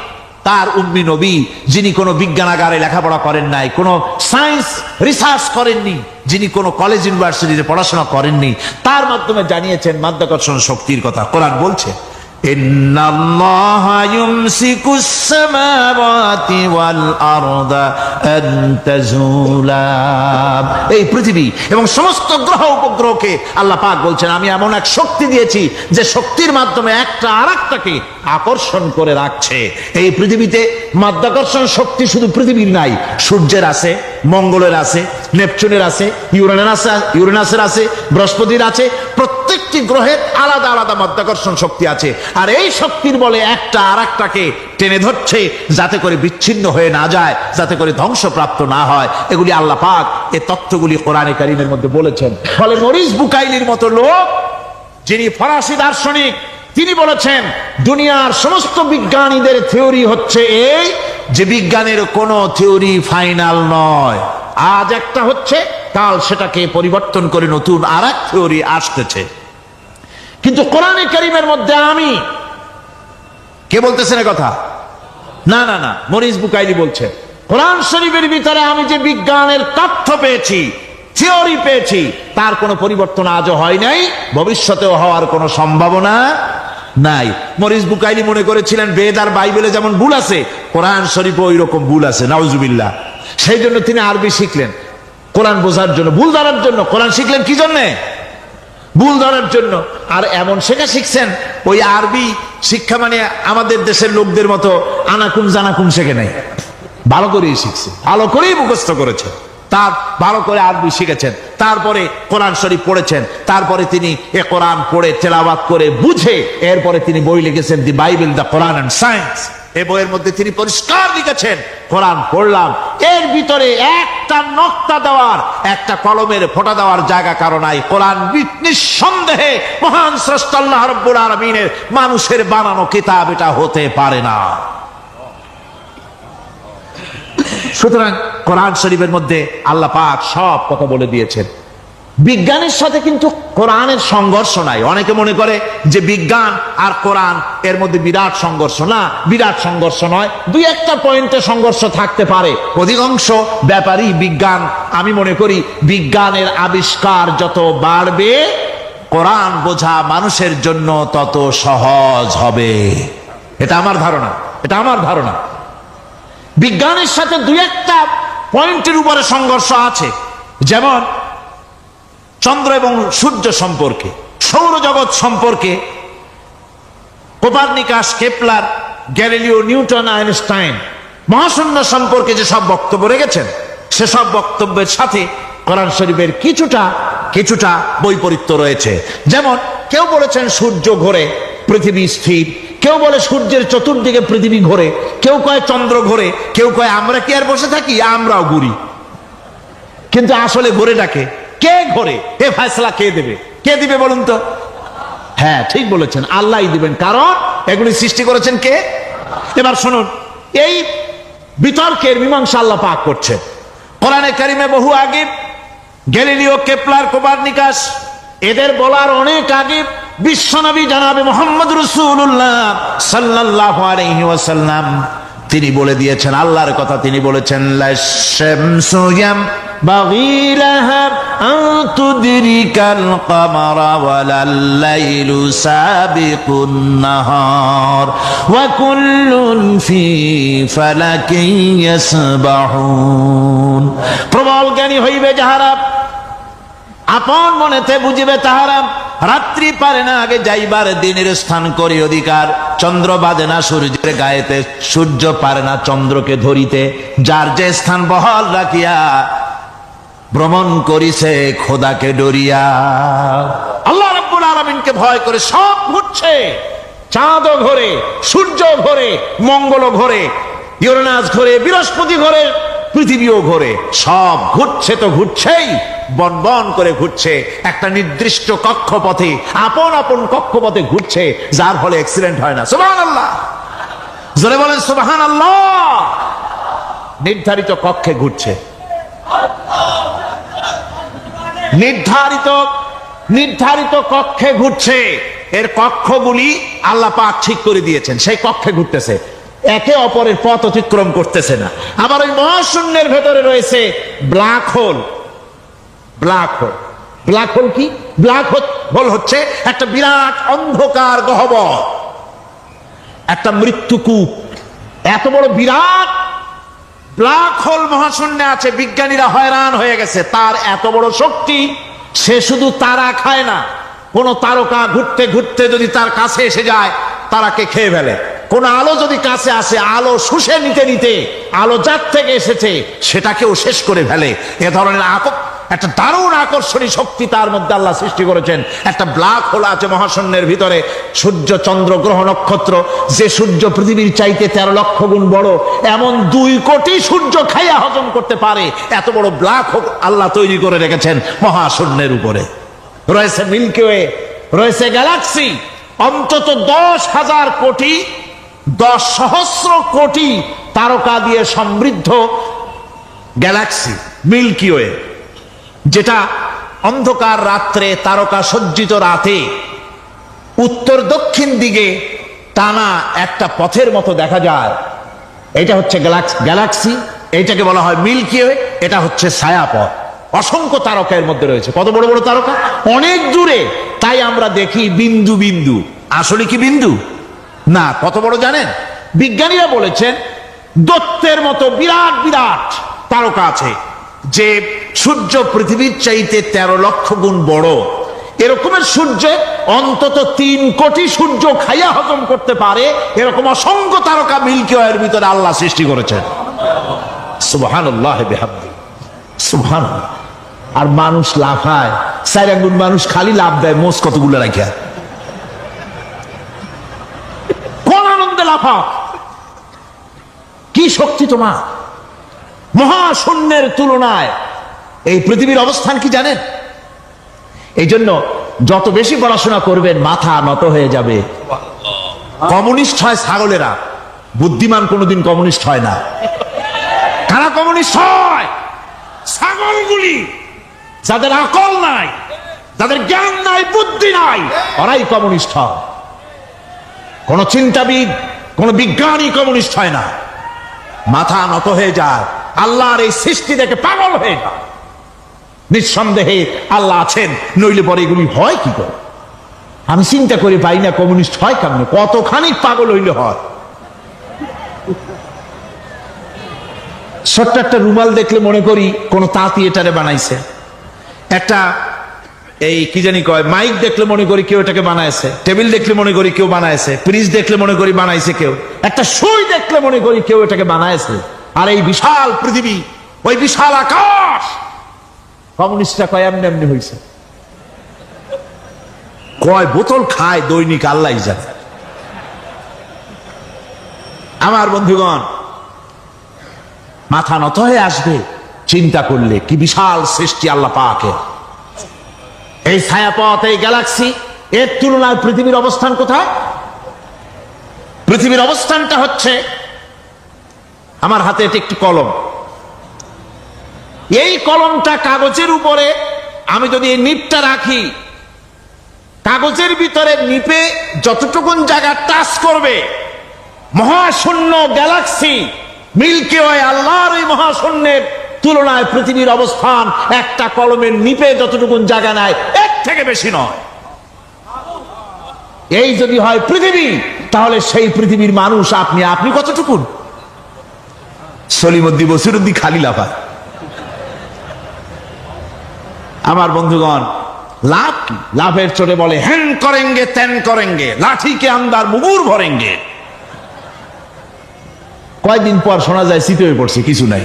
তার উম্মি নবী, যিনি কোনো বিজ্ঞানাগারে লেখাপড়া করেন নাই, কোনো সায়েন্স রিসার্চ করেননি, যিনি কোনো কলেজ ইউনিভার্সিটিতে পড়াশোনা করেননি, তার মাধ্যমে জানিয়েছেন মাধ্যাকর্ষণ শক্তির কথা। কোরআন বলছে, ইন্নাল্লাহা ইউমসিকুস সামাওয়াতি ওয়াল আরদা আন তাজুলা। এই পৃথিবী এবং সমস্ত গ্রহ উপগ্রহকে আল্লাহ পাক বলছেন, আমি এমন এক শক্তি দিয়েছি যে শক্তির মাধ্যমে একটা আরেকটাকে আকর্ষণ করে রাখছে। এই পৃথিবীতে মাধ্যাকর্ষণ শক্তি শুধু পৃথিবীর নাই, সূর্যের আছে, মঙ্গলের আছে, নেপচুনের আছে, ইউরেনাসের আছে, বৃহস্পতির আছে। প্রত্যেকটি গ্রহের আলাদা আলাদা মাধ্যাকর্ষণ শক্তি আছে, আর এই শক্তির বলে একটা আরেকটাকে টেনে ধরছে যাতে করে বিচ্ছিন্ন হয়ে না যায়, যাতে করে ধ্বংসপ্রাপ্ত না হয়। এগুলি আল্লাহ পাক এই তথ্যগুলি কোরআনে কারীমের মধ্যে বলেছেন। ফলে মরিস বুকাইলির মতো লোক, যিনি ফরাসি দার্শনিক, তিনি বলেছেন দুনিয়ার সমস্ত বিজ্ঞানীদের থিওরি হচ্ছে এই যে বিজ্ঞানের কোনো থিওরি ফাইনাল নয়। আজ একটা হচ্ছে, কাল সেটাকে পরিবর্তন করে নতুন আরেক থিওরি আসতেছে। কিন্তু কোরআনে কারীমের মধ্যে আমি, কে বলতেছেন কথা? না না না, মরিস বুকাইলি বলছেন, কোরআন শরীফের ভিতরে আমি যে বিজ্ঞানের তথ্য পেয়েছি, থিওরি পেয়েছি, তার কোনো পরিবর্তন আজও হয় নাই, ভবিষ্যতেও হওয়ার কোনো সম্ভাবনা নাই। মরিস বুকাইলি মনে করেছিলেন বেদ আর বাইবেলে যেমন ভুল আছে, কোরআন শরীফে ওই রকম ভুল আছে, নাউজুবিল্লাহ। সেই জন্য তিনি আরবি শিখলেন কোরআন বোঝার জন্য, ভুল ধরার জন্য। কোরআন শিখলেন কি জন্যে? ভুল ধরার জন্য। আর এমন শেখা শিখছেন, ওই আরবি শিক্ষা মানে আমাদের দেশের লোকদের মতো আনাকুম জানাকুম শেখে নাই, ভালো করেই শিখছে, ভালো করেই মুখস্থ করেছে, তার ভালো করে আরবি শিখেছেন, তারপরে কোরআন শরীফ পড়েছেন, তারপরে তিনি এ কোরআন পড়ে তেলাওয়াত করে বুঝে এরপরে তিনি বই লিখেছেন the Bible, the Quran and science. এই বইয়ের মধ্যে তিনি পরিষ্কার লিখেছেন, কোরআন পড়লাম, এর ভিতরে একটা নক্তা দেওয়ার, একটা কলমের ফোঁটা দেওয়ার জায়গা কারো নাই। কোরআন নিঃসন্দেহে মহান স্রষ্টা আল্লাহ রাব্বুল আলামিনের মানুষের বানানো কিতাব, এটা হতে পারে না। সুতরাং কোরআন শরীফের মধ্যে আল্লাহ পাক সব কথা বলে দিয়েছেন। বিজ্ঞানের সাথে কিন্তু কোরআনের সংঘর্ষ নাই। অনেকে মনে করে যে বিজ্ঞান আর কোরআন এর মধ্যে বিরাট সংঘর্ষ। না, বিরাট সংঘর্ষ নয়, দুই একটা পয়েন্টে সংঘর্ষ থাকতে পারে। অধিকাংশ ব্যাপারই বিজ্ঞান, আমি মনে করি বিজ্ঞানের আবিষ্কার যত বাড়বে, কোরআন বোঝা মানুষের জন্য তত সহজ হবে। এটা আমার ধারণা, এটা আমার ধারণা। বিজ্ঞানের সাথে দুই একটা পয়েন্টের উপরে সংঘর্ষ আছে, যেমন চন্দ্র এবং সূর্য সম্পর্কে, সৌরজগৎ সম্পর্কে Copernicus, Kepler, Galileo, Newton, Einstein মহাশূন্য সম্পর্কে যে সব বক্তব্য রেখেছেন, সেসব বক্তব্যের সাথে কোরআন শরীফের কিছুটা বৈপরীত্য রয়েছে। যেমন কেউ বলেছেন সূর্য ঘোরে, পৃথিবী স্থির, কেউ বলে সূর্যের চতুর্দিকে পৃথিবী ঘোরে, কেউ কয় চন্দ্র ঘোরে, কেউ কয় আমরা কি আর বসে থাকি, আমরাও ঘুরি। কিন্তু আসলে ঘোরেটাকে কে ঘোরে, এ ফয়সালা কে দেবে? কে দিবে বলুন তো? হ্যাঁ, ঠিক বলেছেন, আল্লাহই দিবেন, কারণ এগুলি সৃষ্টি করেছেন কে? এবার শুনুন, এই বিতর্কের মীমাংসা আল্লাহ পাক করছেন কোরআনে কারিমে। বহু আগে গ্যালিলিও, কেপলার, কোপারনিকাস এদের বলার অনেক আগে বিশ্বনবী জনাবে মুহাম্মদ রাসূলুল্লাহ সাল্লাল্লাহু আলাইহি ওয়াসাল্লাম তিনি বলে দিয়েছেন, আল্লাহর কথা তিনি বলেছেন, লাশ-শামসু ইয়ানবাগী লাহা আন তুদরিকাল কামারা ওয়ালাল-লাইলু সাবিকুন নাহার ওয়া কুল্লুন ফি ফালাকিন ইয়াসবাহুন। প্রবল জ্ঞানী হইবে যাহারা, আপন মনেতে বুঝিবে তাহারা, রাত্রি পারে না আগে যাইবার দিনের স্থান করি অধিকার, চন্দ্র বাজে না সূর্যের গায়েতে, সূর্য পারে না চন্দ্রকে ধরিতে, যার যে স্থান বহাল রাখিয়া ভ্রমণ করিছে খোদাকে ডরিয়া। আল্লাহ রাব্বুল আলামিনকে ভয় করে সব ঘুরছে, চাঁদও ঘোরে, সূর্য ঘোরে, মঙ্গল ঘোরে, ইউরেনাস ঘোরে, বৃহস্পতি ঘোরে, পৃথিবীও ঘোরে, সব ঘুরছে তো ঘুরছেই, বন করে ঘুরছে একটা নির্দিষ্ট কক্ষপথে, আপন আপন কক্ষপথে ঘুরছে, যার ফলে অ্যাক্সিডেন্ট হয় না। সুবহানাল্লাহ, জোরে বলেন সুবহানাল্লাহ। নির্ধারিত কক্ষে ঘুরছে, নির্ধারিত কক্ষে ঘুরছে। এর কক্ষগুলি আল্লাহ পাক ঠিক করে দিয়েছেন, সেই কক্ষে ঘুরতেছে, একে অপরের পথ অতিক্রম করতেছে না। আবার ওই মহাশূন্যের ভেতরে রয়েছে ব্ল্যাক হোল। ব্ল্যাক হোল কি? ব্ল্যাক হোল হচ্ছে একটা বিরাট অন্ধকার গহ্বর, একটা মৃত্যুকূপ। এত বড় বিরাট ব্ল্যাক হোল মহাশূন্যে আছে, বিজ্ঞানীরা হয়রান হয়ে গেছে। তার এত বড় শক্তি, সে শুধু তারা খায় না, কোন তারকা ঘুরতে ঘুরতে যদি তার কাছে এসে যায়, তারাকে খেয়ে ফেলে। কোন আলো যদি কাছে আসে, আলো শুষে নিতে নিতে আলো যার থেকে এসেছে সেটাকেও শেষ করে ফেলে। এ ধরনের একটা দারুণ আকর্ষণী শক্তি তার মধ্যে আল্লাহ সৃষ্টি করেছেন। একটা ব্ল্যাক হোল আছে মহাশূন্যের ভিতরে। সূর্য, চন্দ্র, গ্রহ, নক্ষত্র, যে সূর্য পৃথিবীর চাইতে 13 লক্ষ গুণ বড়, এমন 2 কোটি সূর্য খাইয়া হজম করতে পারে, এত বড় ব্ল্যাক হোল আল্লাহ তৈরি করে রেখেছেন মহাশূন্যের উপরে। রয়েছে মিল্কি ওয়ে, রয়েছে গ্যালাক্সি, অন্তত 10,000 কোটি, 10 সহস্র কোটি তারকা দিয়ে সমৃদ্ধ গ্যালাক্সি মিল্কি ওয়ে, যেটা অন্ধকার রাত্রে, তারকা সজ্জিত রাতে উত্তর দক্ষিণ দিকে টানা একটা পথের মতো দেখা যায়। এটা হচ্ছে গ্যালাক্সি, এইটাকে বলা হয় মিল্কি ওয়ে। এটা হচ্ছে ছায়াপথ। অসংখ্য তারকা এর মধ্যে রয়েছে। কত বড় বড় তারকা, অনেক দূরে। তাই আমরা দেখি বিন্দু বিন্দু, আসলে কি বিন্দু না। কত বড় জানেন? বিজ্ঞানীরা বলেছেন দৈত্যের মতো বিরাট বিরাট তারকা আছে, যে সূর্য পৃথিবীর চাইতে 13 লক্ষ গুণ বড়। এরকমের সূর্য অন্তত 3 কোটি সূর্য খাইয়া হজম করতে পারে, এরকম অসংখ্য তারকা মিল্কি ওয়ের ভিতরে আল্লাহ সৃষ্টি করেছেন। সুবহানাল্লাহ বিহামদি, সুবহানাল্লাহ। আর মানুষ লাফায়, 4 আঙ্গুল মানুষ খালি লাভ দেয়, মোষ কতগুলো রাখিয়া, কোন আনন্দে লাফা। কি শক্তি তোমার! মহাশূন্যের তুলনায় এই পৃথিবীর অবস্থান কি জানেন? এই জন্য যত বেশি পড়াশোনা করবেন মাথা নত হয়ে যাবে। কমিউনিস্ট হয় ছাগলেরা, বুদ্ধিমান কোনোদিন কমিউনিস্ট হয় না। কারা কমিউনিস্ট হয়? ছাগলগুলি, যাদের আকল নাই, যাদের জ্ঞান নাই, বুদ্ধি নাই, ওরাই কমিউনিস্ট হয়। কোন চিন্তাবিদ, কোন বিজ্ঞানী কমিউনিস্ট হয় না। মাথা নত হয়ে যায়, আল্লাহর এই সৃষ্টি দেখে পাগল হয়ে যায়। নিঃসন্দেহে আল্লাহ আছেন, নইলে পরে এগুলি হয় কি করে? আমি চিন্তা করে পাই না কমিউনিস্ট হয় কেমন, কতখানি পাগল হইলে হয়। ছোট্ট একটা রুমাল দেখলে মনে করি কোন তাঁতি এটারে বানাইছে। একটা এই কি জানি কয়, মাইক দেখলে মনে করি কেউ এটাকে বানাইছে, টেবিল দেখলে মনে করি কেউ বানাইছে, ফ্রিজ দেখলে মনে করি বানাইছে কেউ, একটা সুই দেখলে মনে করি কেউ এটাকে বানাইছে। আর এই বিশাল পৃথিবী, ওই বিশাল আকাশ, কমিউনিস্টরা কয় এমনি এমনি হয়েছে। কয় বোতল খায় দৈনিক আল্লাহ জানে। আমার বন্ধুগণ, মাথা নত হয়ে আসবে চিন্তা করলে কি বিশাল সৃষ্টি আল্লাহ পাকের। এই ছায়াপথ, এই গ্যালাক্সি, এর তুলনায় পৃথিবীর অবস্থান কোথায়? পৃথিবীর অবস্থানটা হচ্ছে, আমার হাতে এটি একটি কলম, এই কলমটা কাগজের উপরে আমি যদি এই নিপটা রাখি, কাগজের ভিতরে নিপে যতটুকুন জায়গা টাচ করবে, মহাশূন্য গ্যালাক্সি মিল্কি ওয়ে, আল্লাহর এই মহাশূন্যের তুলনায় পৃথিবীর অবস্থান একটা কলমের নিপে যতটুকুন জায়গা নেয় এর থেকে বেশি নয়। এই যদি হয় পৃথিবী, তাহলে সেই পৃথিবীর মানুষ আপনি কতটুকুন? সলিমুদ্দি বসিরুদ্দি খালি লাফা। আমার বন্ধুগণ, লাভ কি? লাভের চোটে বলে হ্যান করেঙ্গে ত্যান করেঙ্গে, লাঠিকে আন্দার মুগুর ভরেঙ্গে। কয়দিন পর শোনা যায় শীত হয়ে পড়ছে, কিছু নাই।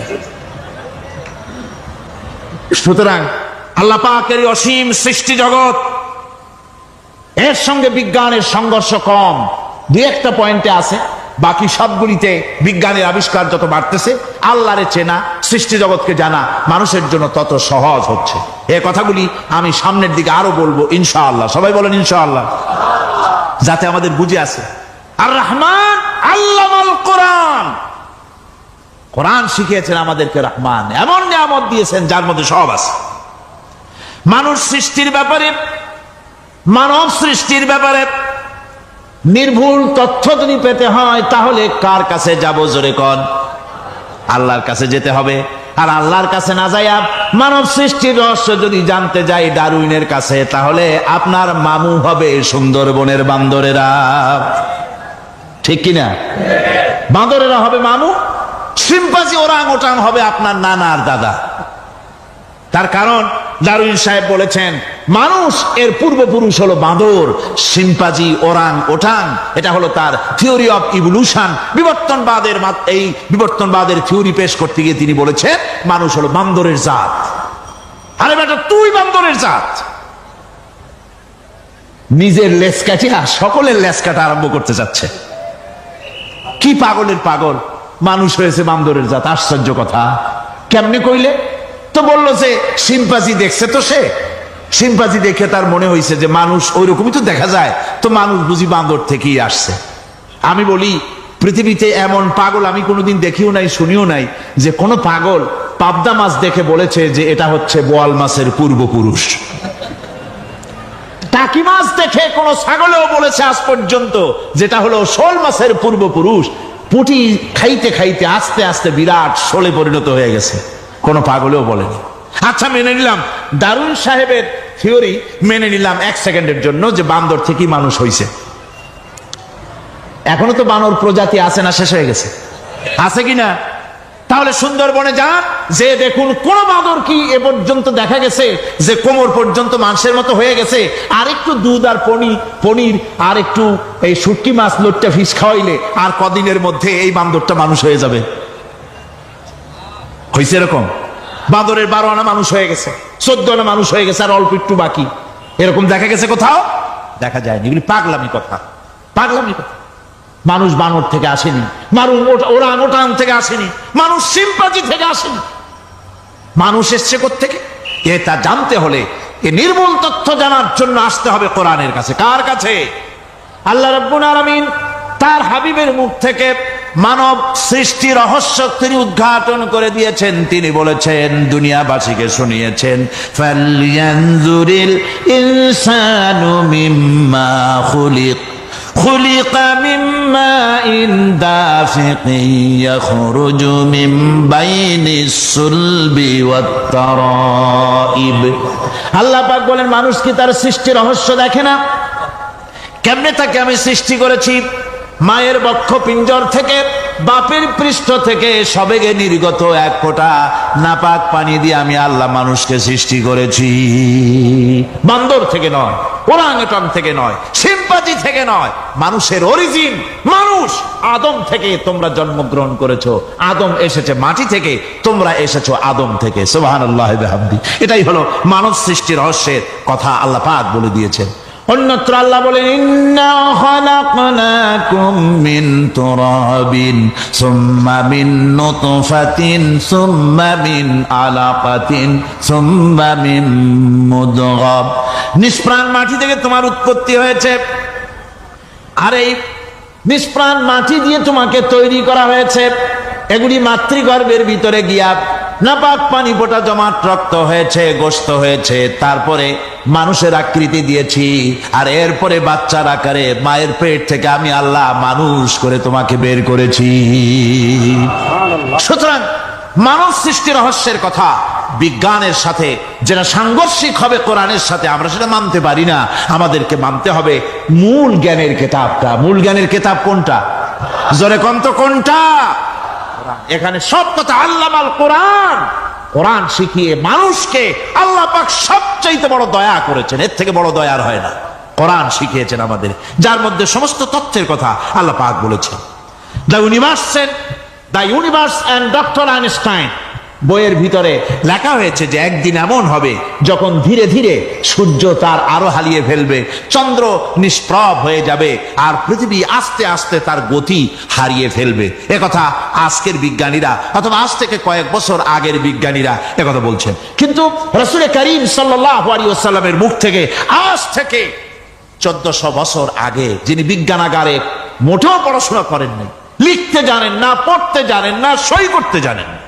সুতরাং আল্লাহ পাকের অসীম সৃষ্টি জগৎ, এর সঙ্গে বিজ্ঞানের সংঘর্ষ কম, দুই একটা পয়েন্টে আছে, বাকি সবগুলিতে বিজ্ঞানের আবিষ্কার যত বাড়তেছে, আল্লাহরে চেনা, সৃষ্টি জগৎকে জানা মানুষের জন্য তত সহজ হচ্ছে। এই কথাগুলি আমি সামনের দিকে আরো বলবো ইনশাআল্লাহ। সবাই বলেন ইনশাআল্লাহ, যাতে আমাদের বুঝে আসে। আর রহমান আল্লামাল কোরআন, কোরআন শিখিয়েছেন আমাদেরকে। রহমান এমন নিয়ামত দিয়েছেন যার মধ্যে সব আছে। মানুষ সৃষ্টির ব্যাপারে, মানব সৃষ্টির ব্যাপারে নির্ভুল তথ্য যদি পেতে হয়, তাহলে কার কাছে যাব? জোরে কন। আল্লাহর কাছে যেতে হবে। আর আল্লাহর কাছে না যাইয়া মানব সৃষ্টির রহস্য যদি জানতে যাই ডারউইনের কাছে, তাহলে আপনার মামু হবে সুন্দরবনের বান্দরেরা। ঠিক কিনা? বান্দরেরা হবে মামু, শিম্পাঞ্জি ওরাং ওটাং হবে আপনার নানার দাদা। তার কারণ ডারউইন সাহেব বলেছেন মানুষ এর পূর্বপুরুষ হলো বাঁদর, শিম্পাঞ্জি, ওরাং ওটাং, এটা হলো তার থিওরি অফ ইভলিউশন। বিবর্তনবাদের এই বিবর্তনবাদের থিওরি পেশ করতে গিয়ে তিনি বলেছেন মানুষ হলো বান্দরের জাত। আরে বেটা, তুই বান্দরের জাত। নিজের লেজ কাটিয়া সকলের লেজ কাটা আরম্ভ করতে যাচ্ছে। কি পাগলের পাগল, মানুষ হয়েছে বান্দরের জাত। আশ্চর্য কথা। কেমনে কইলে? তো বললো যে শিম্পাঞ্জি দেখছে, তো সে শিম্পাঞ্জি দেখে তার মনে হয়েছে যে মানুষ ওইরকমই তো দেখা যায়, তো মানুষ বুঝি বান্দর থেকেই আসছে। আমি বলি পৃথিবীতে এমন পাগল আমি কোনোদিন দেখিও নাই, শুনিও নাই যে কোনো পাগল পাবদা মাছ দেখে বলেছে যে এটা হচ্ছে বোয়াল মাছের পূর্বপুরুষ। টাকি মাছ দেখে কোন ছাগলেও বলেছে আজ পর্যন্ত যেটা হলো শোল মাছের পূর্বপুরুষ। পুঁটি খাইতে খাইতে আস্তে আস্তে বিরাট শোলে পরিণত হয়ে গেছে, কোন পাগলেও বলেনি। আচ্ছা, মেনে নিলাম ডারউইন সাহেবের থিওরি, মেনে নিলাম এক সেকেন্ডের জন্য যে বান্দর থেকেই মানুষ হয়েছে। এখনো তো বানর প্রজাতি আছে না শেষ হয়ে গেছে? আছে কিনা? তাহলে সুন্দরবনে যান, যে দেখুন কোন বাঁদর কি এ পর্যন্ত দেখা গেছে যে কোমর পর্যন্ত মাংসের মতো হয়ে গেছে? আর একটু দুধ আর পনির আর একটু এই শুটকি মাছ লোটটা ফিশ খাওয়াইলে আর কদিনের মধ্যে এই বান্দরটা মানুষ হয়ে যাবে। হয়েছে এরকম? বাঁদরের 12 আনা মানুষ হয়ে গেছে, 14 আনা মানুষ হয়ে গেছে, আর অল্প একটু বাকি। এরকম দেখা গেছে কোথাও? দেখা যায়নি। এগুলি পাগলামি কথা, পাগলামি কথা। মানুষ বানর থেকে আসেনি, মানুষ ওরাং ওটাং থেকে আসেনি, মানুষ শিম্পাঞ্জি থেকে আসেনি। মানুষ এসছে কোত্থেকে? এটা জানতে হলে, এ নির্মূল তথ্য জানার জন্য আসতে হবে কোরআনের কাছে। কার কাছে? আল্লাহ রাব্বুল আলামিন তার হাবিবের মুখ থেকে মানব সৃষ্টি রহস্য তিনি উদ্ঘাটন করে দিয়েছেন। তিনি বলেছেন, দুনিয়াবাসীকে শুনিয়েছেন, ফালয়ানজুরিল ইনসানু মিম্মা খুলিক খুলিকা মিন মাইন দাফিকিন ইয়াখরুজু মিন বাইনিস সুলবি ওয়াত তারাইব। আল্লাহ পাক বলেন, মানুষ কি তার সৃষ্টি রহস্য দেখে না? কেমনে তাকে আমি সৃষ্টি করেছি? মায়ের বক্ষ পিঞ্জর থেকে বাপের পৃষ্ঠ থেকে সবেগে নির্গত এক ফোঁটা নাপাক পানি দিয়ে আমি আল্লাহ মানুষকে সৃষ্টি করেছি। বান্দর থেকে নয়, ওরাংউটাং থেকে নয়, শিম্পাঞ্জি থেকে নয়, মানুষের অরিজিন মানুষ। আদম থেকে তোমরা জন্মগ্রহণ করেছো, আদম এসেছে মাটি থেকে, তোমরা এসেছো আদম থেকে। সুবহানাল্লাহ বিহামদি। এটাই হলো মানব সৃষ্টির রহস্যের কথা আল্লাহ পাক বলে দিয়েছেন। অন্যত্র আল্লাহ বলেন, ইন্না খালাকনাকুম মিন তুরাবিন সুম্মা মিন নুতফাতিন সুম্মা মিন আলাকাতিন সুম্মা মিন মুদগাহ। নিষ্প্রাণ মাটি থেকে তোমার উৎপত্তি হয়েছে, আর এই নিষ্প্রাণ মাটি দিয়ে তোমাকে তৈরি করা হয়েছে। এগুলি মাতৃগর্ভের ভিতরে গিয়া নাপাক পানি ফোঁটা জমাট রক্ত হয়েছে, গোশত হয়েছে, তারপরে মানুষের আকৃতি দিয়েছি, আর এরপরে বাচ্চার আকারে মায়ের পেট থেকে আমি আল্লাহ মানুষ করে তোমাকে বের করেছি। সুতরাং মানব সৃষ্টি রহস্যের কথা বিজ্ঞানের সাথে যেটা সাংঘর্ষিক হবে কোরআনের সাথে, আমরা সেটা মানতে পারি না। আমাদেরকে মানতে হবে মূল জ্ঞানের কিতাবটা। মূল জ্ঞানের কিতাব কোনটা? জোরে কোন তো কোনটা? এখানে সব কথা আল্লামাল কোরআন। কোরআন শিখিয়ে মানুষকে আল্লাহ পাক সবচাইতে বড় দয়া করেছেন, এর থেকে বড় দয়ার হয় না। কোরআন শিখিয়েছেন আমাদের, যার মধ্যে সমস্ত তথ্যের কথা আল্লাহ পাক বলেছেন। The universe and doctor Einstein বইয়ের ভিতরে লেখা হয়েছে যে একদিন এমন হবে যখন ধীরে ধীরে সূর্য তার আলো হারিয়ে ফেলবে, চন্দ্র নিষ্প্রভ হয়ে যাবে, আর পৃথিবী আস্তে আস্তে তার গতি হারিয়ে ফেলবে। একথা আজকের বিজ্ঞানীরা অথবা আজ থেকে কয়েক বছর আগের বিজ্ঞানীরা একথা বলছেন। কিন্তু রাসূল করিম সাল্লাল্লাহু আলাইহি ওয়াসাল্লামের মুখ থেকে আজ থেকে 1400 বছর আগে, যিনি বিজ্ঞানাগারে মোটেও পড়াশোনা করেননি, লিখতে জানেন না, পড়তে জানেন না, সই করতে জানেন না,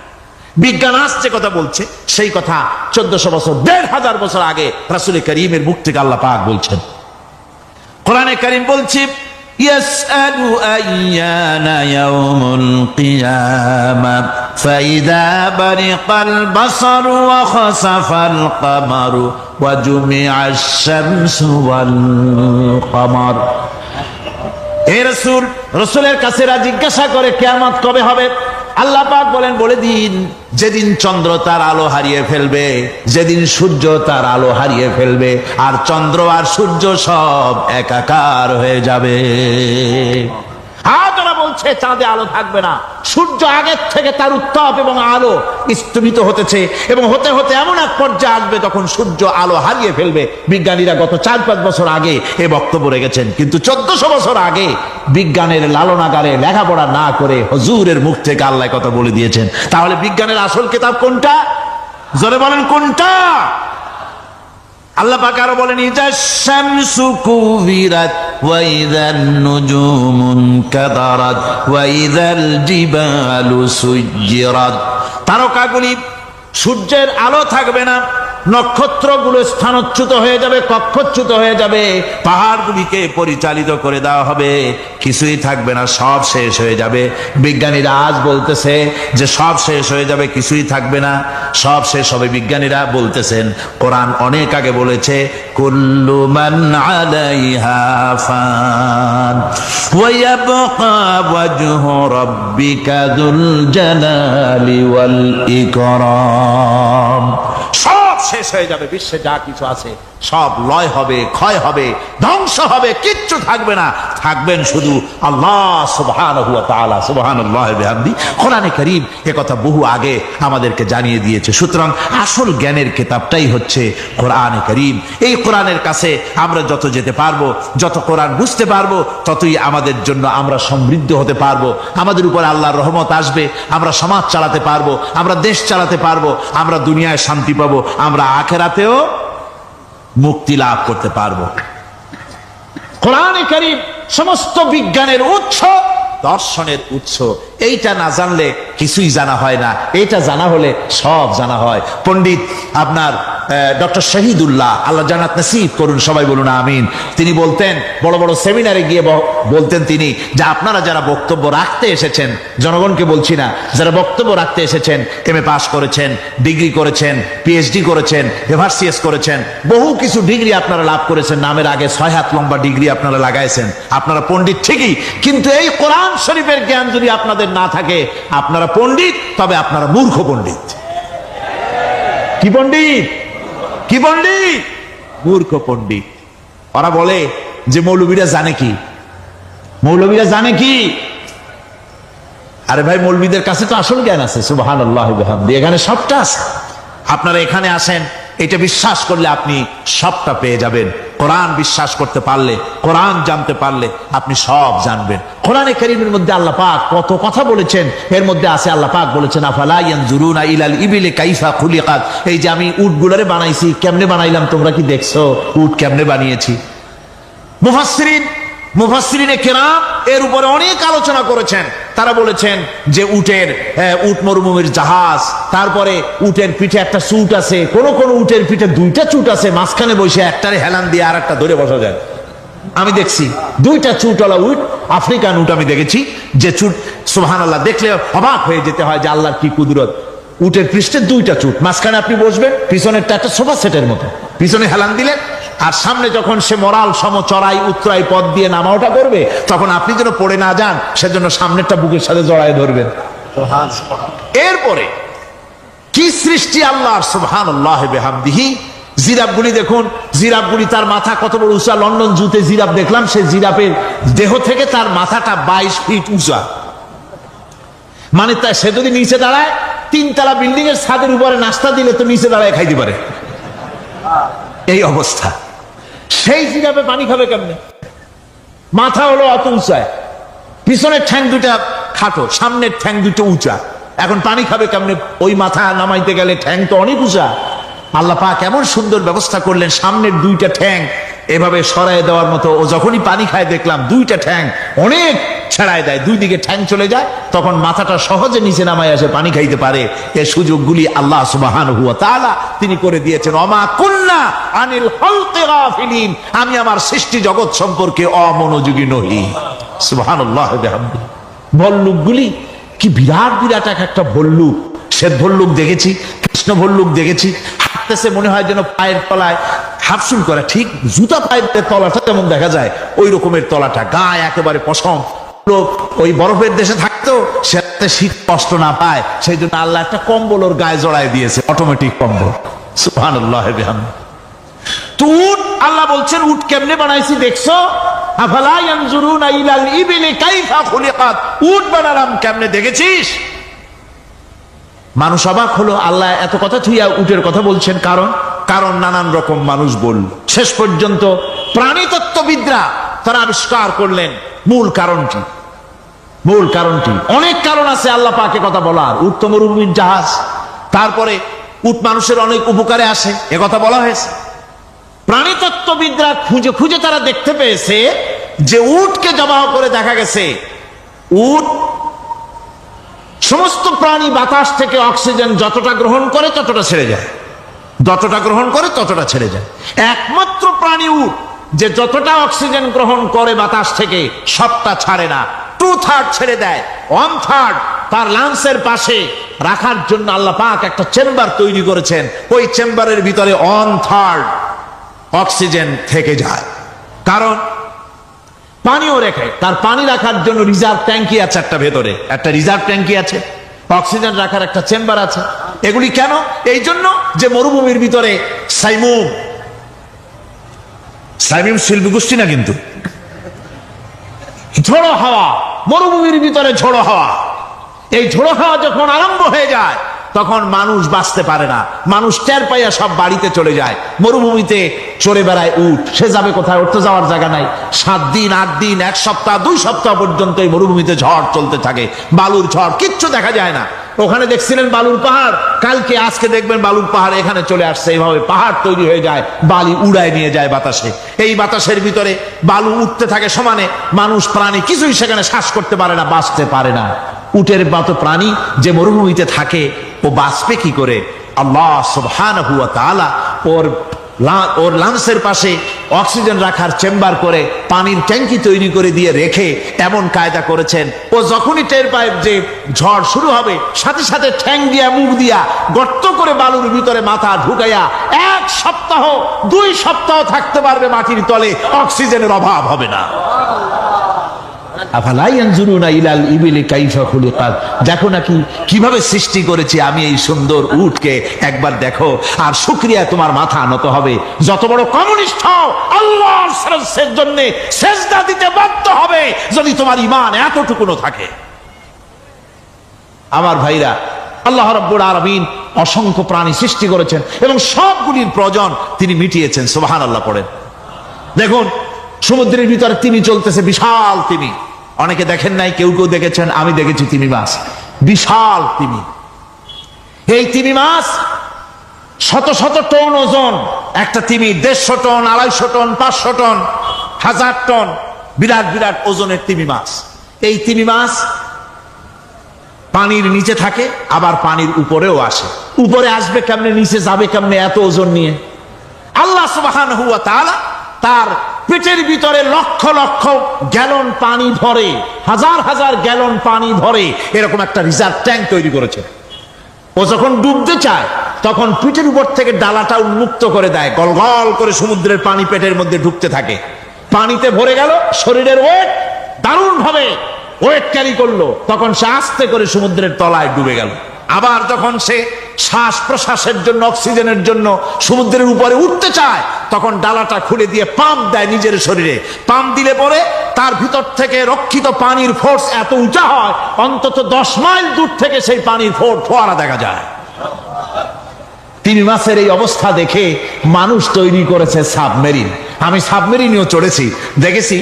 বিজ্ঞান আসছে কথা বলছে, সেই কথা 1400 বছর 1500 বছর আগে রাসূল করিমের মুখ থেকে আল্লাহ পাক বলছেন। কোরআনে কারীম বলছে, ইয়াসআলু আইয়ানা ইয়াউমুল কিয়ামা ফাইদা বারিকাল বাসারু ওয়া খাসাফাল কামারু ওয়া জুমিআশ শামসু ওয়াল কামার। হে রাসূল, রাসূলের কাছেরা জিজ্ঞাসা করে কিয়ামত কবে হবে? আল্লাহ পাক বলেন, বলে দিন যেদিন চন্দ্র তার আলো হারিয়ে ফেলবে, যেদিন সূর্য তার আলো হারিয়ে ফেলবে, আর চন্দ্র আর সূর্য সব একাকার হয়ে যাবে। আজ ওরা বলছে চাঁদে আলো থাকবে না, সূর্য আগের থেকে তার উত্তাপ এবং আলো স্তমিত হতেছে, এবং হতে হতে এমন এক পর্যায়ে আসবে তখন সূর্য আলো হারিয়ে ফেলবে। বিজ্ঞানীরা গত 4-5 বছর আগে এ বক্তব্য রেখেছেন, কিন্তু 1400 বছর আগে বিজ্ঞানের লালনাগারে লেখাপড়া না করে হুজুরের মুখ থেকে আল্লাহ কথা বলে দিয়েছেন। তাহলে বিজ্ঞানের আসল কিতাব কোনটা? জোরে বলেন কোনটা? আল্লাহ পাক আরো বলেন, ইজাশ শামসু কুবিরাত ওয়া ইযান নুজুমুন কাদারাত ওয়া ইযাল জিবালু সুজ্জিরাত। তারকাগুলি, সূর্যের আলো থাকবে না, নক্ষত্রগুলো স্থানচ্যুত হয়ে যাবে, কক্ষচ্যুত হয়ে যাবে, পাহাড়গুলিকে পরিচালিত করে দেওয়া হবে, কিছুই থাকবে না, সব শেষ হয়ে যাবে। বিজ্ঞানীরা আজ বলতেছে যে সব শেষ হয়ে যাবে, কিছুই থাকবে না, সব শেষ হবে। বিজ্ঞানীরা বলতেছেন, কোরআন অনেক আগে বলেছে, কুল্লু মান আলাইহা ফান ওয়া ইয়াবকা ওয়াজহু রাব্বিকা যুল জালালি ওয়াল ইকরাম। সব শেষ হয়ে যাবে, বিশ্বে যা কিছু আছে সব লয় হবে, ক্ষয় হবে, ধ্বংস হবে, কিচ্ছু থাকবে না, থাকবেন শুধু আল্লাহ সুবহানাহু ওয়া তাআলা। সুবহানাল্লাহ বিহামদি। কোরআনে কারীম একথা বহু আগে আমাদেরকে জানিয়ে দিয়েছে। সুতরাং আসল জ্ঞানের কিতাবটাই হচ্ছে কোরআনে কারীম। এই কোরআনের কাছে আমরা যত যেতে পারবো, যত কোরআন বুঝতে পারবো, ততই আমাদের জন্য আমরা সমৃদ্ধ হতে পারবো, আমাদের উপর আল্লাহর রহমত আসবে, আমরা সমাজ চালাতে পারবো, আমরা দেশ চালাতে পারবো, আমরা দুনিয়ায় শান্তি পাবো, আমরা আখিরাতেও মুক্তি লাভ করতে পারবো। কোরআনে কারীম সমস্ত বিজ্ঞানের উৎস, দর্শনের উৎস। এইটা না জানলে কিছুই জানা হয় না, এইটা জানা হলে সব জানা হয়। পণ্ডিত আপনার ডক্টর শহীদুল্লাহ, আল্লাহ জান্নাত নসিব করুন, সবাই বলুন আমিন। তিনি বলতেন, বড় বড় সেমিনারে গিয়ে বলতেন তিনি, যে আপনারা যারা বক্তব্য রাখতে এসেছেন, জনগণকে বলছি না, যারা বক্তব্য রাখতে এসেছেন, MA পাস করেছেন, ডিগ্রি করেছেন, PhD করেছেন, এভারসিএস করেছেন, বহু কিছু ডিগ্রি আপনারা লাভ করেছেন, নামের আগে 6 হাত লম্বা ডিগ্রি আপনারা লাগাইছেন, আপনারা পণ্ডিত ঠিকই, কিন্তু এই কোরআন শরীফের জ্ঞান যদি আপনাদের না থাকে, আপনারা পণ্ডিত, তবে আপনারা মূর্খ পণ্ডিত। কি পণ্ডিত? কি পণ্ডিত? মূর্খ পণ্ডিত। ওরা বলে যে মৌলবীরা জানে কি, মৌলবীরা জানে কি? আরে ভাই, মৌলবীদের কাছে তো আসল জ্ঞান আছে, সুবহানাল্লাহ ওয়া বিহামদিহি, এখানে সবটা আছে। আপনারা এখানে আসেন, এটা বিশ্বাস করলে আপনি সবটা পেয়ে যাবেন। কোরআন বিশ্বাস করতে পারলে, কোরআন জানতে পারলে আপনি সব জানবেন। কোরআনে কারীমের মধ্যে আল্লাহ পাক কত কথা বলেছেন, এর মধ্যে আছে আল্লাহ পাক বলেছেন, আফালা ইয়ানজুরুনা ইলাল ইবিলি কাইফা খুলিকাত। এই যে আমি উটগুলারে বানাইছি, কেমনে বানাইলাম তোমরা কি দেখছো? উট কেমনে বানিয়েছি? মুফাসসিরিনে কেরাম এর উপরে অনেক আলোচনা করেছেন। তারা বলেছেন যে উট মরুভূমির জাহাজ, তারপরে উটের পিঠে একটা চুট আছে, কোন কোন উটের পিঠে 2টা চুট আছে, মাঝখানে বসে একটারে হেলান দিয়ে আর একটা ধরে বসা যায়। আমি দেখছি 2টা চুটওয়ালা উট, আফ্রিকান উট আমি দেখেছি, যে চুট সুবহানাল্লাহ, দেখলে অবাক হয়ে যেতে হয় যে আল্লাহর কি কুদরত। উটের পৃষ্ঠে 2টা চুট, মাঝখানে আপনি বসবেন, পিছনেরটা একটা সোফা সেটের মতো, পিছনে হেলান দিলেন, আর সামনে যখন সে মরাল সম চড়াই উত্তরাই পথ দিয়ে নামা ওঠা করবে, তখন আপনি যেন পড়ে না যান, সেজন্য সামনেরটা বুকের সাথে জড়ায় ধরবেন। এরপরে কি সৃষ্টি আল্লাহর, সুবহানাল্লাহ ওয়া বিহামদিহি। জিরাফগুলি দেখুন, জিরাফগুলি তার মাথা কত বড় উঁচা। লন্ডন জুতে জিরাফ দেখলাম, সেই জিরাফের দেহ থেকে তার মাথাটা 22 ফিট উঁচা। মানে সে যদি নিচে দাঁড়ায়, 3 তলা বিল্ডিং এর ছাদের উপরে নাস্তা দিলে তো নিচে দাঁড়ায় খাইতে পারে, এই অবস্থা। সেই জিরাফে পানি খাবে কেমনে? মাথা হলো অত উঁচায়, পিছনের ঠ্যাং 2টা খাটো, সামনের ঠ্যাং 2টো উঁচা, এখন পানি খাবে কেমনে? ওই মাথা নামাইতে গেলে ঠ্যাং তো অনেক উঁচা। আল্লাহ পাক এমন সুন্দর ব্যবস্থা করলেন, সামনের 2টা ঠ্যাং এভাবে সরায় দেওয়ার মতো। ও যখনই পানি খায় দেখলাম 2টা ঠ্যাং অনেক ছেড়ায় দেয়, 2 দিকে ঠ্যাং চলে যায়, তখন মাথাটা সহজে নিচে নামায় আসে, পানি খাইতে পারে। এই সুযোগগুলি আল্লাহ সুবহানাহু ওয়া তাআলা তিনি করে দিয়েছেন। ওমা কুন্না আনিল খালকি গাফিলিন, আমি আমার সৃষ্টি জগৎ সম্পর্কে অমনোযোগী নহি। সুবহানাল্লাহ ওয়া বিহামদিহি। ভল্লুকগুলি কি বিরাট বিরাট একটা ভল্লুক, শ্বেত ভল্লুক দেখেছি, কৃষ্ণ ভল্লুক দেখেছি, হাঁটতেছে মনে হয় যেন পায়ের তলায় হাফসুল করে, ঠিক জুতা পায়ের তলাটা যেমন দেখা যায় ওই রকমের তলাটা, গায়ে একেবারে পশম। লোক ওই বরফের দেশে থাকতো, সে শীত কষ্ট না পায়, সেই জন্য আল্লাহ একটা কম্বল ওর গায়ে জড়ায় দিয়েছে, অটোমেটিক কম্বল। সুবহানাল্লাহ ওয়া বিহামদিহি। তো উট, আল্লাহ বলছেন উট কেমনে বানাইছি দেখছো? আফালা ইয়ানজুরুনা ইলাল ইবিলি কাইফা খুলিকাত। উট বানালাম কেমনে দেখেছিস? মানুষ অবাক হলো, আল্লাহ এত কথা থুইয়া উটের কথা বলছেন, কারণ নানান রকম মানুষ বলল। শেষ পর্যন্ত প্রাণীতত্ত্ববিদরা তারা আবিষ্কার করলেন মূল কারণটি। অনেক কারণ আছে আল্লাহ পাকে কথা বলার। উট তো মরুভূমির জাহাজ, তারপরে উট মানুষের অনেক উপকারে আসে, এ কথা বলা হয়েছে। প্রাণীতত্ত্ববিদরা খুঁজে খুঁজে তারা দেখতে পেয়েছে যে উটকে জবাহ করে দেখা গেছে, উট সমস্ত প্রাণী বাতাস থেকে অক্সিজেন যতটা গ্রহণ করে ততটা ছেড়ে যায়, যতটা গ্রহণ করে ততটা ছেড়ে যায়। একমাত্র প্রাণী উট যে যতটা অক্সিজেন গ্রহণ করে বাতাস থেকে সবটা ছাড়ে না, 2/3 ছেড়ে দেয়, 1/3 তার লাংসের পাশে রাখার জন্য আল্লাহ পাক একটা চেম্বার তৈরি করেছেন। ওই চেম্বারের ভিতরে 1/3 অক্সিজেন থেকে যায়, কারণ পানিও রেখে, তার পানি রাখার জন্য রিজার্ভ ট্যাঙ্কি আছে, ভেতরে একটা রিজার্ভ ট্যাঙ্কি আছে, অক্সিজেন রাখার একটা চেম্বার আছে। এগুলি কেন? এই জন্য যে মরুভূমির ভিতরে সাইমুম শিল্পী গোষ্ঠী না, কিন্তু ঝোড়ো হাওয়া, মরুভূমির ভিতরে ঝোড়ো হাওয়া, এই ঝোড়ো হাওয়া যখন আরম্ভ হয়ে যায় তখন মানুষ বাঁচতে পারে না, মানুষ টের পাইয়া সব বাড়িতে চলে যায়। মরুভূমিতে চড়ে বেড়ায় উট, সে যাবে কোথায়? ওর তো যাওয়ার জায়গা নাই। 7 দিন 8 দিন 1 সপ্তাহ 2 সপ্তাহ পর্যন্ত এই মরুভূমিতে ঝড় চলতে থাকে, বালুর ঝড়, কিচ্ছু দেখা যায় না। ওখানে দেখছিলেন বালুর পাহাড়, কালকে আজকে দেখবেন বালুর পাহাড় এখানে চলে আসছে। এইভাবে পাহাড় তৈরি হয়ে যায়, বালি উড়ায় নিয়ে যায় বাতাসে। এই বাতাসের ভিতরে বালু উঠতে থাকে সমানে, মানুষ প্রাণী কিছুই সেখানে শ্বাস করতে পারে না, বাঁচতে পারে না। উটের মতো প্রাণী যে মরুভূমিতে থাকে, ও বাঁচবে কি করে? আল্লাহ সুবহানাহু ওয়া তাআলা ওর লাংসের পাশে অক্সিজেন রাখার চেম্বার করে পানির ট্যাঙ্কি তৈরি করে দিয়ে রেখে এমন কায়দা করেছেন, ও যখনই টের পায় যে ঝড় শুরু হবে, সাথে সাথে ঠ্যাং দিয়া মুখ দিয়া গর্ত করে বালুর ভিতরে মাথা ঢুকাইয়া 1 সপ্তাহ 2 সপ্তাহ থাকতে পারবে মাটির তলে, অক্সিজেনের অভাব হবে না। আফালা ইয়ানজুরুনা ইলাল ইবিলি কাইফা খুলিকাত, দেখো নাকি কিভাবে সৃষ্টি করেছি আমি এই সুন্দর উটকে, একবার দেখো, আর শুকরিয়া তোমার মাথা নত হবে। যত বড় কমিউনিস্ট হও, আল্লাহর শ্রেষ্ঠের জন্য সেজদা দিতে বাধ্য হবে যদি তোমার ঈমান এতটুকুনো থাকে। আমার ভাইরা, আল্লাহ রাব্বুল আলামিন অসংখ্য প্রাণী সৃষ্টি করেছেন এবং সবগুলির প্রয়োজন তিনি মিটিয়েছেন। সুবহানাল্লাহ পড়েন। দেখুন সমুদ্রের ভিতরে তিমি চলতেছে, বিশাল তিমি। অনেকে দেখেন নাই, কেউ কেউ দেখেছেন, আমি দেখেছি তিমি মাছ, বিশাল তিমি। এই তিমি মাছ শত শত টন ওজন, একটা তিমি 150 টন, 250 টন, 500 টন, 1000 টন, বিরাট বিরাট ওজনের তিমি মাছ। এই তিমি মাছ পানির নিচে থাকে, আবার পানির উপরেও আসে। উপরে আসবে কেমনে, নিচে যাবে কেমনে এত ওজন নিয়ে? আল্লাহ সুবহানাহু ওয়া তাআলা তার পেটের ভিতরে লক্ষ লক্ষ গ্যালন পানি ধরে, হাজার হাজার গ্যালন পানি ধরে এরকম একটা রিজার্ভ ট্যাঙ্ক তৈরি করেছে। ও যখন ডুবতে চায় তখন পিঠের উপর থেকে ডালাটা উন্মুক্ত করে দেয়, গল গল করে সমুদ্রের পানি পেটের মধ্যে ঢুকতে থাকে। পানিতে ভরে গেল, শরীরের ওয়েট দারুণ ভাবে ওয়েট ক্যারি করলো, তখন সে আস্তে করে সমুদ্রের তলায় ডুবে গেল। আবার যখন সে শ্বাস প্রশ্বাসের জন্য, অক্সিজেনের জন্য সমুদ্রের উপরে উঠতে চায়, তখন ডালাটা খুলে দিয়ে পাম্প দেয় নিজের শরীরে। পাম্প দিলে পরে তার ভিতর থেকে রক্ষিত পানির ফোর্স এত উঁচা হয়, অন্তত 10 মাইল দূর থেকে সেই পানির ফোয়ারা দেখা যায়। তিমি মাছের এই অবস্থা দেখে মানুষ তৈরি করেছে সাবমেরিন। আমি সাবমেরিনেও চড়েছি, দেখেছি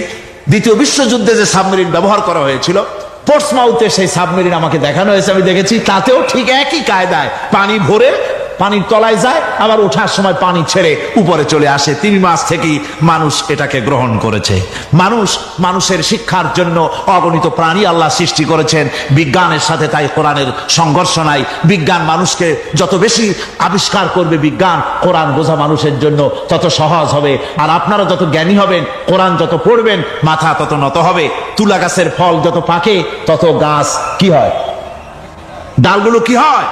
দ্বিতীয় বিশ্বযুদ্ধে যে সাবমেরিন ব্যবহার করা হয়েছিল, পোর্টসমাউথে সেই সাবমেরিন আমাকে দেখানো হয়েছে, আমি দেখেছি। তাতেও ঠিক একই কায়দায় পানি ভরে পানির তলায় যায়, আবার ওঠার সময় পানি ছেড়ে উপরে চলে আসে। তিমি মাছ থেকেই মানুষ এটাকে গ্রহণ করেছে। মানুষের শিক্ষার জন্য অগণিত প্রাণী আল্লাহ সৃষ্টি করেছেন বিজ্ঞানের সাথে, তাই কোরআনের সংঘর্ষ নাই। বিজ্ঞান মানুষকে যত বেশি আবিষ্কার করবে, বিজ্ঞান কোরআন বোঝা মানুষের জন্য তত সহজ হবে। আর আপনারা যত জ্ঞানী হবেন, কোরআন যত পড়বেন, মাথা তত নত হবে। তুলা গাছের ফল যত পাকে তত গাছ কি হয়, ডালগুলো কি হয়,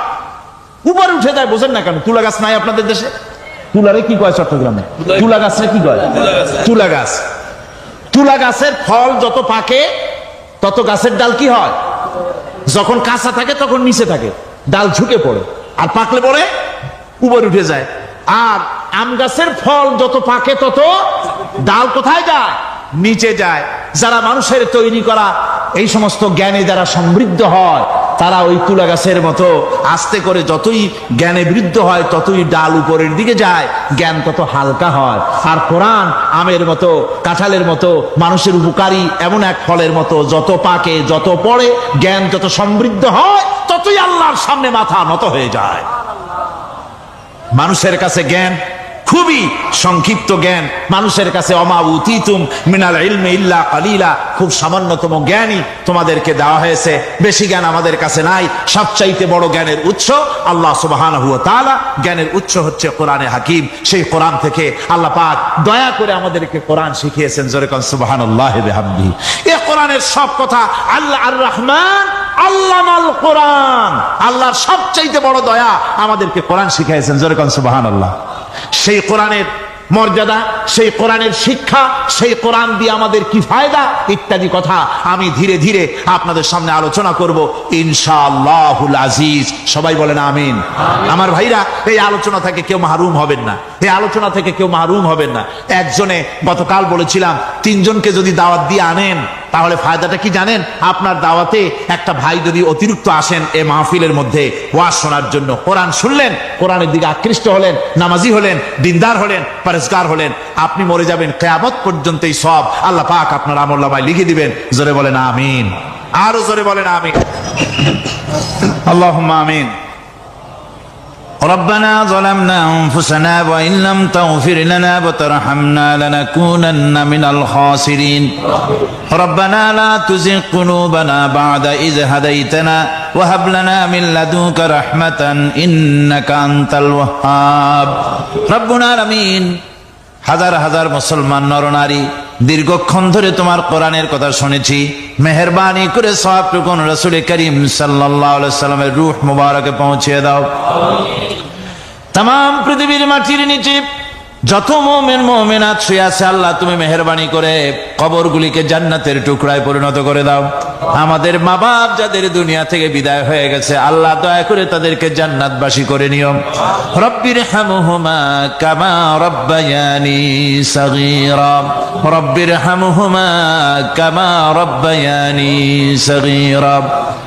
উপরে উঠে যায়। বোঝেন না কেন? তুলা গাছ নাই আপনাদের দেশে? তুলারে কি কয় চট্টগ্রামে? তুলা গাছরে কি কয়? তুলা গাছ। তুলা গাছের ফল যত পাকে তত গাছের ডাল কি হয়, যখন কাঁচা থাকে তখন নিচে থাকে, ডাল ঝুঁকে পড়ে, আর পাকলে পরে উপরে উঠে যায়। আর আম গাছের ফল যত পাকে তত ডাল কোথায় যায়? নিচে যায়। যারা মানুষের তৈরি করা এই সমস্ত জ্ঞানে যারা সমৃদ্ধ হয়, তারা ওই তুলা গাছের মতো আস্তে করে যতই জ্ঞানে বৃদ্ধ হয় ততই ডাল উপরের দিকে যায়, জ্ঞান তত হালকা হয়। আর কোরআন আমের মতো, কাঁঠালের মতো, মানুষের উপকারী এমন এক ফলের মতো, যত পাকে যত পড়ে, জ্ঞান যত সমৃদ্ধ হয় ততই আল্লাহর সামনে মাথা নত হয়ে যায়। মানুষের কাছে জ্ঞান খুবই সংক্ষিপ্ত জ্ঞান। মানুষের কাছে অমা উতিতুম মিনাল ইলমি ইল্লা কালিলা, খুব সামান্যতম জ্ঞানই তোমাদেরকে দেওয়া হয়েছে, বেশি জ্ঞান আমাদের কাছে নাই। সবচাইতে বড় জ্ঞানের উৎস আল্লাহ সুবহানাহু ওয়া তাআলা। জ্ঞানের উৎস হচ্ছে কোরআনে হাকিম। সেই কোরআন থেকে আল্লাহ পাক দয়া করে আমাদেরকে কোরআন শিখিয়েছেন। জোরে কোন সুবহানাল্লাহি বিহামদিহি। এই কোরআনের সব কথা আল্লাহ আর রহমান আল্লামাল কোরআন, আল্লাহর সবচাইতে বড় দয়া আমাদেরকে কোরআন শিখিয়েছেন। জোরে কোন সুবহানাল্লাহ। সেই কোরআনের মর্যাদা, সেই কোরআনের শিক্ষা, সেই কোরআন দিয়ে আমাদের কি ফায়দা ইত্যাদি কথা আমি ধীরে ধীরে আপনাদের সামনে আলোচনা করব ইনশাআল্লাহুল আজিজ। সবাই বলেন আমিন। আমার ভাইরা, এই আলোচনা থেকে কেউ মাহরুম হবেন না, এই আলোচনা থেকে কেউ মাহরুম হবেন না। একজনে গতকাল বলেছিলাম, 3 জনকে যদি দাওয়াত দিয়ে আনেন তাহলে ফায়দাটা কি জানেন? আপনার দাওয়াতে একটা ভাই যদি অতিরিক্ত আসেন এ মাহফিলের মধ্যে ওয়াজ শোনার জন্য, কোরআন শুনলেন, কোরআনের দিকে আকৃষ্ট হলেন, নামাজি হলেন, দিনদার হলেন, পরেজগার হলেন, আপনি মরে যাবেন, কিয়ামত পর্যন্ত এই সব আল্লাহ পাক আপনার আমলনামায় লিখে দিবেন। জোরে বলেন আমিন। আরো জোরে বলেন আমিন। আল্লাহুম্মা আমিন। ربنا ظلمنا أنفسنا وإن لم تغفر لنا وترحمنا لنكونن من الخاسرين ربنا لا تزغ قلوبنا بعد إذ هديتنا وهب لنا من لدنك رحمة إنك أنت الوهاب ربنا العالمين হাজার হাজার মুসলমান নরনারী দীর্ঘক্ষণ ধরে তোমার কোরআনের কথা শুনেছি, মেহেরবানি করে সওয়াবটুকু রাসূল করিম সাল্লাল্লাহু আলাইহি সাল্লামের রূহ মুবারকে পৌঁছে দাও। तमाम পৃথিবীর মাটির নিচে যত মুমিন মুমিনাত শুয়ে আছে আল্লাহ তুমি মেহেরবানি করে কবরগুলিকে জান্নাতের টুকরায় পরিণত করে দাও। আমাদের মা বাপ যাদের দুনিয়া থেকে বিদায় হয়ে গেছে আল্লাহ দয়া করে তাদেরকে জান্নাতবাসী করে নিও। রব্বিরহামহুমা কামা রব্বায়ানি সগীরা রব্বিরহামহুমা কামা রব্বায়ানি সগীরা।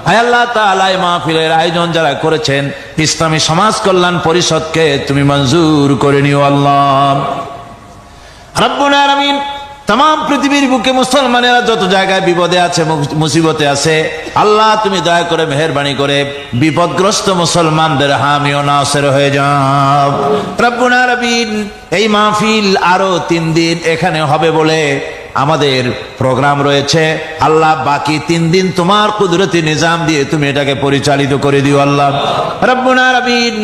হে আল্লাহ তাআলা এই মাহফিলের আয়োজন যারা করেছেন ইসলামী সমাজ কল্যাণ পরিষদকে তুমি মঞ্জুর করে নিও আল্লাহ রব্বুল আলামিন। तमाम পৃথিবীর বুকে মুসলমানেরা যত জায়গায় বিপদে আছে মুসিবতে আছে আল্লাহ তুমি দয়া করে মেহেরবানি করে বিপদগ্রস্ত মুসলমানদের হামি ও নাসির হয়ে যাও রব্বুল আলামিন। এই মাহফিল আরো 3 দিন এখানে হবে বলে আমাদের প্রোগ্রাম রয়েছে আল্লাহ, বাকি 3 দিন তোমার কুদরতি নিজাম দিয়ে তুমি এটাকে পরিচালিত করে দিও আল্লাহ রব্বুল আলামিন।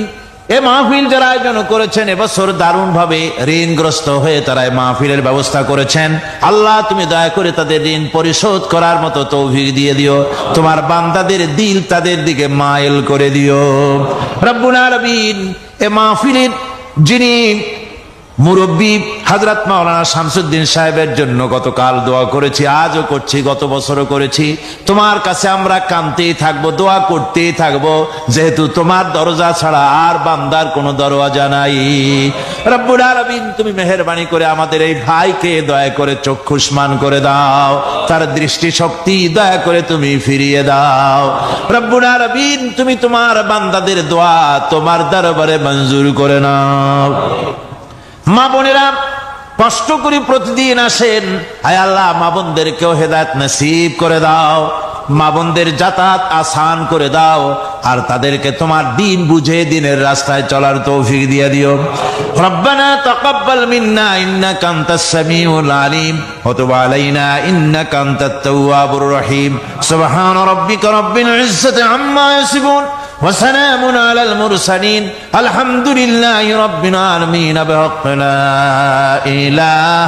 এই মাহফিল যারা আয়োজন করেছেন এবছর দারুণ ভাবে ঋণগ্রস্ত হয়ে তারা এই মাহফিলের ব্যবস্থা করেছেন আল্লাহ তুমি দয়া করে তাদের ঋণ পরিশোধ করার মতো তৌফিক দিয়ে দিও। তোমার বান্দাদের দিল তাদের দিকে মাইল করে দিও রব্বুল আলামিন। এই মাহফিলের যিনি মুরব্বী হযরত মাওলানা শামসুদ্দিন সাহেবের জন্য গতকাল দোয়া করেছি, আজও করছি, গত বছরও করেছি। তোমার কাছে আমরা কাঁদতেই থাকবো, দোয়া করতেই থাকবো, যেহেতু তোমার দরজা ছাড়া আর বান্দার কোনো দরওয়াজা নাই রব্বুল আলামিন। তুমি মেহেরবানি করে আমাদের এই ভাইকে দয়া করে চক্ষুষ্মান করে দাও, তার দৃষ্টি শক্তি দয়া করে তুমি ফিরিয়ে দাও রব্বুল আলামিন। তুমি তোমার বান্দাদের দোয়া তোমার দরবারে মঞ্জুর করে নাও। মা বোনেরা কষ্ট করে প্রতিদিন আসেন, হায় আল্লাহ মা বোনদেরকেও হেদায়েত নসিব করে দাও, মা বোনদের যাতায়াত আসান করে দাও, আর তাদেরকে তোমার দিন বুঝে দিনের রাস্তায় চলার তৌফিক দিয়ে দিও। রব্বানা তাকাব্বাল মিন্না ইন্নাকা আনতাস সামিউল আলিম ওয়া তুব আলাইনা ইন্নাকা আনতাত তাওয়াবুর রহিম। সুবহান রাব্বিকা রাব্বিল ইজ্জাতি আম্মা ইয়াসিফুন ওয়া সালামুন আলাল মুরসালিন আলহামদুলিল্লাহি রাব্বিল আলামিন। বিহাক্কি লা ইলাহা